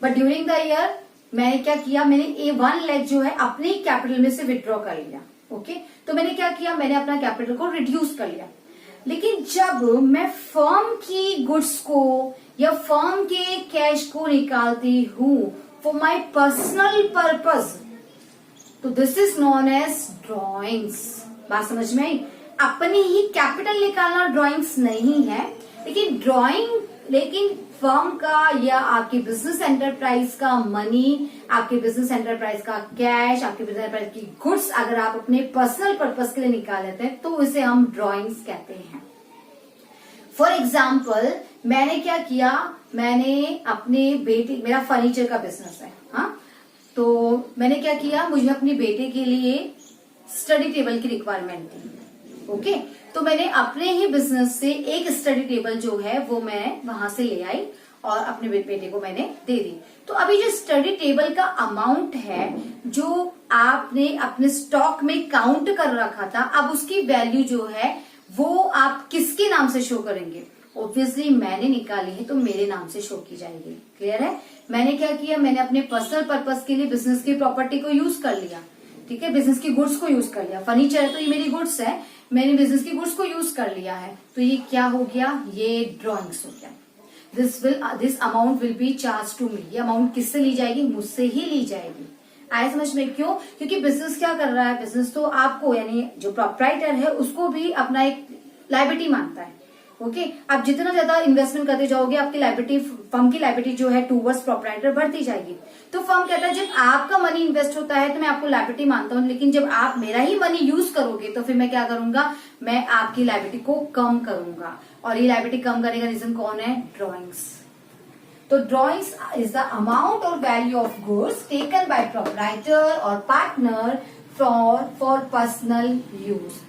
बट ड्यूरिंग द ईयर मैंने क्या किया, मैंने 1 लाख जो है अपनी कैपिटल में से विड्रॉ कर लिया. ओके, तो मैंने क्या किया, मैंने अपना कैपिटल को रिड्यूस कर लिया। लेकिन जब मैं फर्म की गुड्स को या फर्म के कैश को निकालती हूं फॉर माई पर्सनल पर्पज, तो this is known as drawings. बात समझ में आई? अपनी ही कैपिटल निकालना ड्रॉइंग्स नहीं है, लेकिन फर्म का या आपकी बिजनेस एंटरप्राइज का मनी, आपके बिजनेस एंटरप्राइज का कैश, आपके बिजनेस एंटरप्राइज की गुड्स अगर आप अपने पर्सनल पर्पस के लिए निकाल लेते हैं तो उसे हम ड्रॉइंग्स कहते हैं। फॉर एग्जाम्पल, मैंने क्या किया, मैंने अपने बेटे, मेरा फर्नीचर का बिजनेस है, हाँ, तो मैंने क्या किया, मुझे अपने बेटे के लिए स्टडी टेबल की रिक्वायरमेंट थी। ओके, तो मैंने अपने ही बिजनेस से एक स्टडी टेबल जो है वो मैं वहां से ले आई और अपने बेटे को मैंने दे दी। तो अभी जो स्टडी टेबल का अमाउंट है जो आपने अपने स्टॉक में काउंट कर रखा था, अब उसकी वैल्यू जो है वो आप किसके नाम से शो करेंगे? ऑब्वियसली मैंने निकाली है तो मेरे नाम से शो की जाएगी। क्लियर है? मैंने क्या किया, मैंने अपने पर्सनल पर्पस के लिए बिजनेस की प्रॉपर्टी को यूज कर लिया, ठीक है, बिजनेस की गुड्स को यूज कर लिया। फर्नीचर है तो ये मेरी गुड्स है, मैंने बिजनेस की गुड्स को यूज कर लिया है, तो ये क्या हो गया, ये ड्रॉइंग्स हो गया। This amount will be charge to me. ये अमाउंट किससे ली जाएगी? मुझसे ही ली जाएगी। आए समझ में? क्यों? क्योंकि बिजनेस क्या कर रहा है, बिजनेस तो आपको यानी जो प्रोप्राइटर है उसको भी अपना एक लायबिलिटी मानता है। ओके, आप जितना ज्यादा इन्वेस्टमेंट करते जाओगे आपकी लायबिलिटी, फर्म की लायबिलिटी जो है टूवर्ड्स प्रोप्राइटर बढ़ती जाएगी। तो फर्म कहता है जब आपका मनी इन्वेस्ट होता है तो मैं आपको लायबिलिटी मानता हूं, लेकिन जब आप मेरा ही मनी यूज करोगे तो फिर मैं क्या करूंगा, मैं आपकी लायबिलिटी को कम करूंगा। और ये लायबिलिटी कम करने का रीजन कौन है? ड्रॉइंग्स। तो ड्रॉइंग्स इज द अमाउंट और value of goods taken by proprietor और पार्टनर फॉर पर्सनल यूज।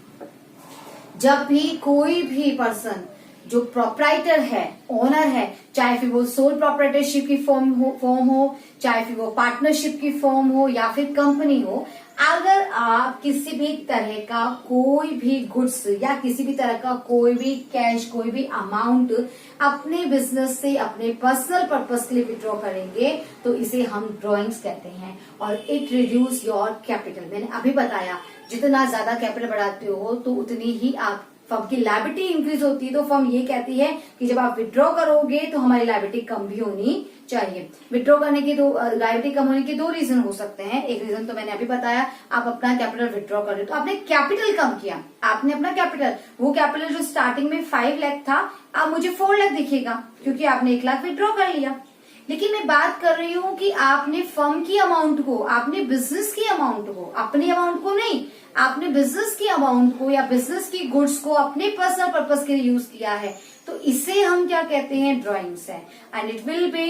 जब भी कोई भी पर्सन जो प्रोप्राइटर है, ओनर है, चाहे फिर वो सोल प्रोप्राइटरशिप की फॉर्म हो, चाहे फिर वो पार्टनरशिप की फॉर्म हो या फिर कंपनी हो, अगर आप किसी भी तरह का कोई भी गुड्स या किसी भी तरह का कोई भी कैश, कोई भी अमाउंट अपने बिजनेस से अपने पर्सनल पर्पस के लिए विड्रॉ करेंगे तो इसे हम ड्रॉइंग्स कहते हैं। और इट रिड्यूस योर कैपिटल। मैंने अभी बताया जितना ज्यादा कैपिटल बढ़ाते हो तो उतनी ही आप फर्म की लायबिलिटी इंक्रीज होती है। तो फर्म ये कहती है कि जब आप विड्रॉ करोगे तो हमारी लायबिलिटी कम भी होनी चाहिए। विड्रॉ करने के लायबिलिटी कम होने के दो रीजन हो सकते हैं। एक रीजन तो मैंने अभी बताया, आप अपना कैपिटल विड्रॉ कर रहे हो तो आपने कैपिटल कम किया, आपने अपना कैपिटल, वो कैपिटल जो स्टार्टिंग में 5 लाख था अब मुझे 4 लाख दिखेगा क्योंकि आपने 1 लाख विड्रॉ कर लिया। लेकिन मैं बात कर रही हूं कि आपने फर्म की अमाउंट को, आपने बिजनेस की अमाउंट को, अपनी अमाउंट को नहीं, आपने बिजनेस की अमाउंट को या बिजनेस की गुड्स को अपने पर्सनल पर्पस के लिए यूज किया है, तो इसे हम क्या कहते हैं? ड्रॉइंग्स है। एंड इट विल बी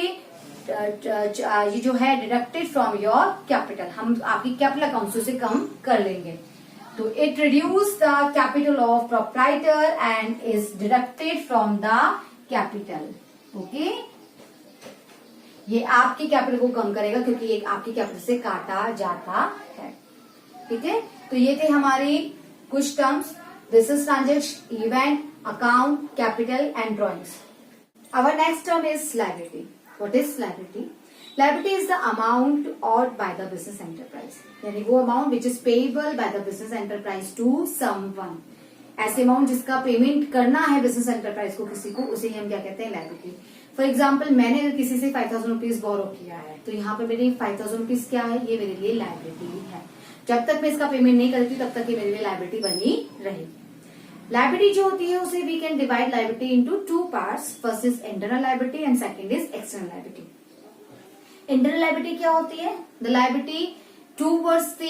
ये जो है डिडक्टेड फ्रॉम योर कैपिटल। हम आपकी कैपिटल अकाउंट से कम कर लेंगे। तो it reduce the capital of proprietor and is deducted from the capital. Okay, ये आपकी कैपिटल को कम करेगा क्योंकि एक आपकी कैपिटल से काटा जाता है। ठीक है, तो ये थे हमारी कुछ terms, business transaction, event, account, capital and drawings. Our next term is liability. What is liability? Liability is the amount owed by the business enterprise, यानी वो amount which is payable by the business enterprise to someone. ऐसे amount जिसका payment करना है business enterprise को किसी को, उसे हम क्या कहते हैं? लायबिलिटी। फॉर एग्जाम्पल, मैंने अगर किसी से 5000 रुपीज बोरो किया है तो यहाँ पे मेरे 5000 रुपीज क्या है? ये मेरे लिए लायबिलिटी है। जब तक मैं इसका पेमेंट नहीं करती तब तक ये मेरे लिए लायबिलिटी बनी रहेगी। लायबिलिटी जो होती है उसे we can divide liability into 2 parts. First is internal liability and second is external liability. Internal liability क्या होती है? The liability towards the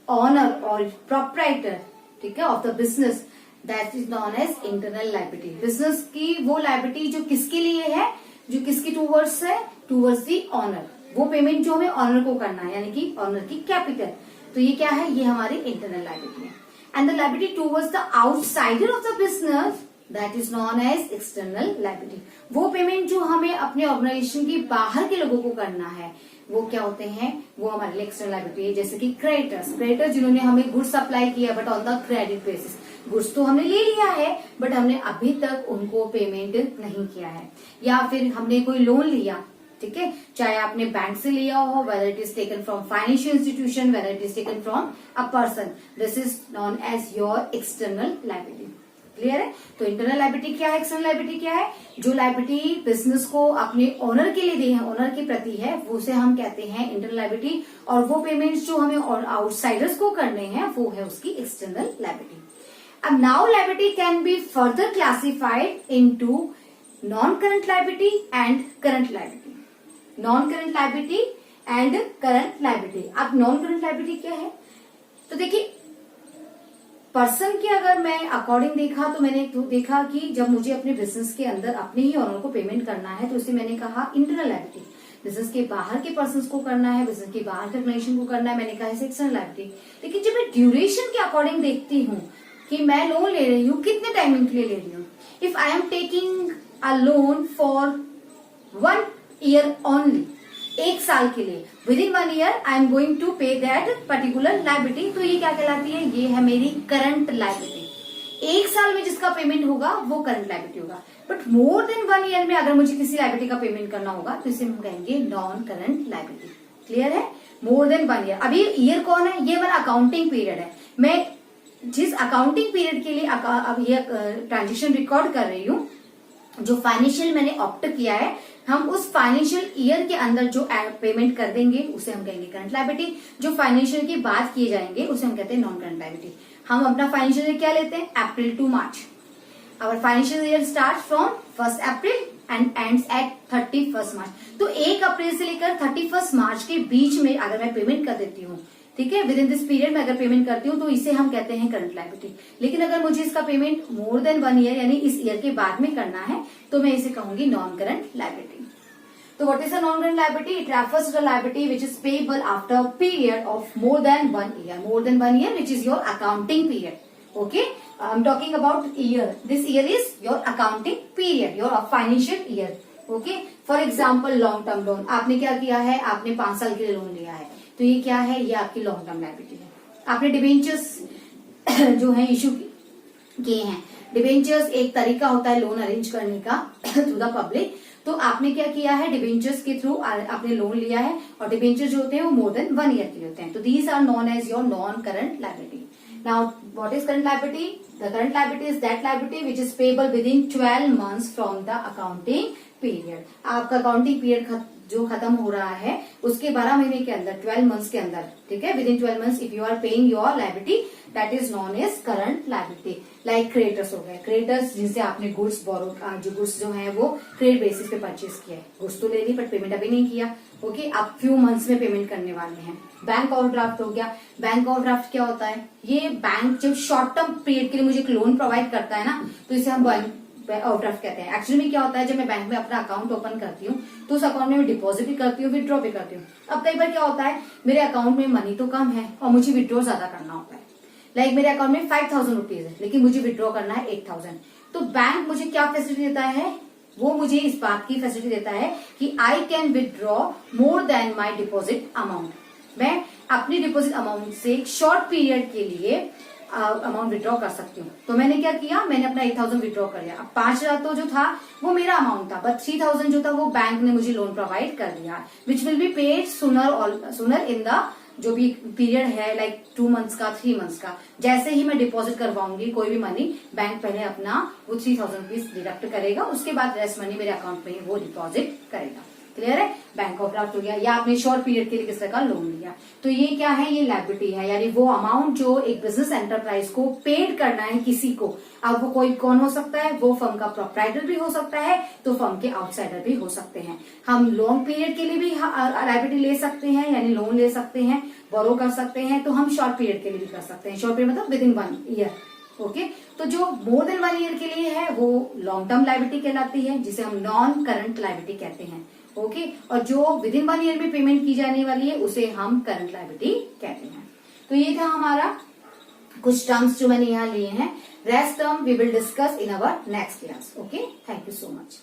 owner और प्रोप्राइटर, ठीक है, of the business, that is known as internal liability. Business की वो liability जो किसके लिए है, जो किसकी टूवर्ड्स है? Towards the owner. वो पेमेंट जो हमें ऑनर को करना है, यानी कि ऑनर की कैपिटल। तो ये क्या है? ये हमारी इंटरनल लायबिलिटी है। And the liability towards the outsider of the business, that is known as external liability. वो पेमेंट जो हमें अपने ऑर्गेनाइजेशन के बाहर के लोगों को करना है वो क्या होते हैं? वो हमारे लिए एक्सटर्नल लायबिलिटी है। जैसे कि क्रेडिटर्स जिन्होंने हमें गुड्स सप्लाई किया but on the credit basis. Goods तो हमने ले लिया है बट हमने अभी तक उनको पेमेंट नहीं किया है। या फिर हमने कोई लोन लिया, ठीक है, चाहे आपने बैंक से लिया हो, whether it is taken from financial institution, whether it is taken from a person, this is known as your external liability. Clear है? तो इंटरनल लायबिलिटी क्या है, एक्सटर्नल लायबिलिटी क्या है? जो लायबिलिटी बिजनेस को अपने ओनर के लिए दी है, ओनर के प्रति है, वो से हम कहते हैं इंटरनल लायबिलिटी, और वो पेमेंट्स जो हमें आउटसाइडर्स को करने हैं वो है उसकी एक्सटर्नल लायबिलिटी। अब now liability can be further classified into non current liability and current liability. Non current liability and current liability. अब नॉन करंट लायबिलिटी क्या है? तो देखिए, पर्सन की अगर मैं अकॉर्डिंग देखा तो मैंने देखा कि जब मुझे अपने बिजनेस के अंदर अपने ही ओनर को पेमेंट करना है तो इसे मैंने कहा इंटरनल लायबिलिटी। बिजनेस के बाहर के पर्सन को करना है, बिजनेस के बाहर के ऑर्गेनाइजेशन को करना है, मैंने कहा इसे एक्सटर्नल लायबिलिटी। लेकिन जब मैं ड्यूरेशन के अकॉर्डिंग देखती हूँ कि मैं लोन ले रही हूँ, कितने टाइमिंग के लिए ले रही हूँ, if I am taking a loan for 1 year only, 1 साल के लिए, within 1 year I am going to pay that particular liability, तो ये क्या कहलाती है? ये है मेरी करंट लायबिलिटी। 1 साल में जिसका पेमेंट होगा वो करंट लायबिलिटी होगा। बट मोर देन 1 year में अगर मुझे किसी लायबिलिटी का पेमेंट करना होगा तो इसे हम कहेंगे नॉन करंट लायबिलिटी। क्लियर है? मोर देन 1 year। अभी ईयर कौन है? ये मेरा अकाउंटिंग पीरियड है। मैं जिस अकाउंटिंग पीरियड के लिए अब ये ट्रांजेक्शन रिकॉर्ड कर रही हूँ, जो फाइनेंशियल मैंने ऑप्ट किया है, हम उस फाइनेंशियल ईयर के अंदर जो पेमेंट कर देंगे उसे हम कहेंगे करंट लायबिलिटी। जो फाइनेंशियल की बात किए जाएंगे उसे हम कहते हैं नॉन करंट लायबिलिटी। हम अपना फाइनेंशियल ईयर क्या लेते हैं? April to March. Our financial year start from 1 April and ends at 31 March. तो 1 अप्रैल से लेकर 31 मार्च के बीच में अगर मैं पेमेंट कर देती हूँ, ठीक है, विद इन दिस पीरियड में अगर पेमेंट करती हूँ तो इसे हम कहते हैं करंट लायबिलिटी। लेकिन अगर मुझे इसका पेमेंट मोर देन 1 year यानी इस ईयर के बाद में करना है तो मैं इसे कहूंगी नॉन करंट लायबिलिटी। तो what is a non current liability? It refers to the liability which is payable after a period of more than 1 year, more than 1 year which is your accounting period. Okay, I am talking about year, this year is your accounting period, your financial year. Okay, for example long term loan, आपने क्या किया है? आपने 5 साल के लिए loan लिया है, तो ये क्या है? ये आपकी लॉन्ग टर्म लायबिलिटी है। आपने डिबेंचर्स जो है इशू किए हैं। डिबेंचर्स एक तरीका होता है लोन अरेंज करने का थ्रू द पब्लिक। तो आपने क्या किया है? डिबेंचर्स के थ्रू आपने लोन लिया है, और डिबेंचर जो होते हैं वो मोर देन 1 year के लिए होते हैं। तो these are known as your non current liability. Now what is current liability? The current liability is that liability which is payable within 12 months from the accounting period. आपका accounting period जो खत्म हो रहा है उसके 12 महीने के अंदर, 12 months के अंदर, ठीक है, within 12 months if you are paying your liability, that is known as current liability. Like creditors हो गए, क्रेडिटर्स जिनसे आपने गुड्स बोरो, जो गुड्स जो है वो क्रेडिट बेसिस पे परचेज किया है, गुड्स तो ले ली बट पेमेंट अभी नहीं किया। ओके, आप फ्यू मंथ्स में पेमेंट करने वाले हैं। बैंक ओवरड्राफ्ट हो गया। बैंक ओवरड्राफ्ट क्या होता है? ये बैंक जब शॉर्ट टर्म पीरियड के लिए मुझे एक लोन प्रोवाइड करता है ना, तो इसे हम ओवरड्राफ्ट कहते हैं। एक्चुअली में क्या होता है, जब मैं बैंक में अपना अकाउंट ओपन करती हूँ तो उस अकाउंट में मैं डिपॉजिट भी करती हूँ, विड्रॉ भी करती हूँ। अब कई बार क्या होता है, मेरे अकाउंट में मनी तो कम है और मुझे विड्रॉ ज्यादा करना होता है। लाइक मेरे अकाउंट में 5000 रुपीज है लेकिन मुझे विड्रॉ करना है 8000। तो बैंक मुझे क्या फैसिलिटी देता है? वो मुझे इस बात की फैसिलिटी देता है कि I can withdraw more than my deposit amount. मैं अपनी डिपॉजिट अमाउंट से शॉर्ट पीरियड के लिए अमाउंट विड्रॉ कर सकती हूँ। तो मैंने क्या किया? मैंने अपना 8000 विड्रॉ कर लिया। अब 5000 तो जो था वो मेरा अमाउंट था, बट 3000 जो था वो बैंक ने मुझे लोन प्रोवाइड कर दिया, विच विल बी पेड सुनर इन द जो भी पीरियड है, लाइक 2 months का, 3 months का। जैसे ही मैं डिपॉजिट करवाऊंगी कोई भी मनी, बैंक पहले अपना वो 3000 रुपीज डिडक्ट करेगा, उसके बाद रेस्ट मनी मेरे अकाउंट में वो डिपॉजिट करेगा। क्लियर है? बैंक ओवरड्राफ्ट हो गया, या आपने शॉर्ट पीरियड के लिए किसी का लोन लिया, तो ये क्या है? ये लायबिलिटी है, यानी वो अमाउंट जो एक बिजनेस एंटरप्राइज को पेड करना है किसी को। अब वो कोई कौन हो सकता है? वो फर्म का प्रोप्राइटर भी हो सकता है, तो फर्म के आउटसाइडर भी हो सकते हैं। हम लॉन्ग पीरियड के लिए भी लायबिलिटी ले सकते हैं, यानी लोन ले सकते हैं, बोरो कर सकते हैं। तो हम शॉर्ट पीरियड के लिए भी कर सकते हैं। शॉर्ट पीरियड मतलब विद इन 1 year। ओके, तो जो मोर देन 1 year के लिए है वो लॉन्ग टर्म लायबिलिटी कहलाती है, जिसे हम नॉन करंट लायबिलिटी कहते हैं। ओके, और जो विद इन 1 year में पेमेंट की जाने वाली है उसे हम करंट लायबिलिटी कहते हैं। तो ये था हमारा कुछ टर्म्स जो मैंने यहाँ लिए हैं। Rest term we will discuss in our next class. Okay, thank you so much.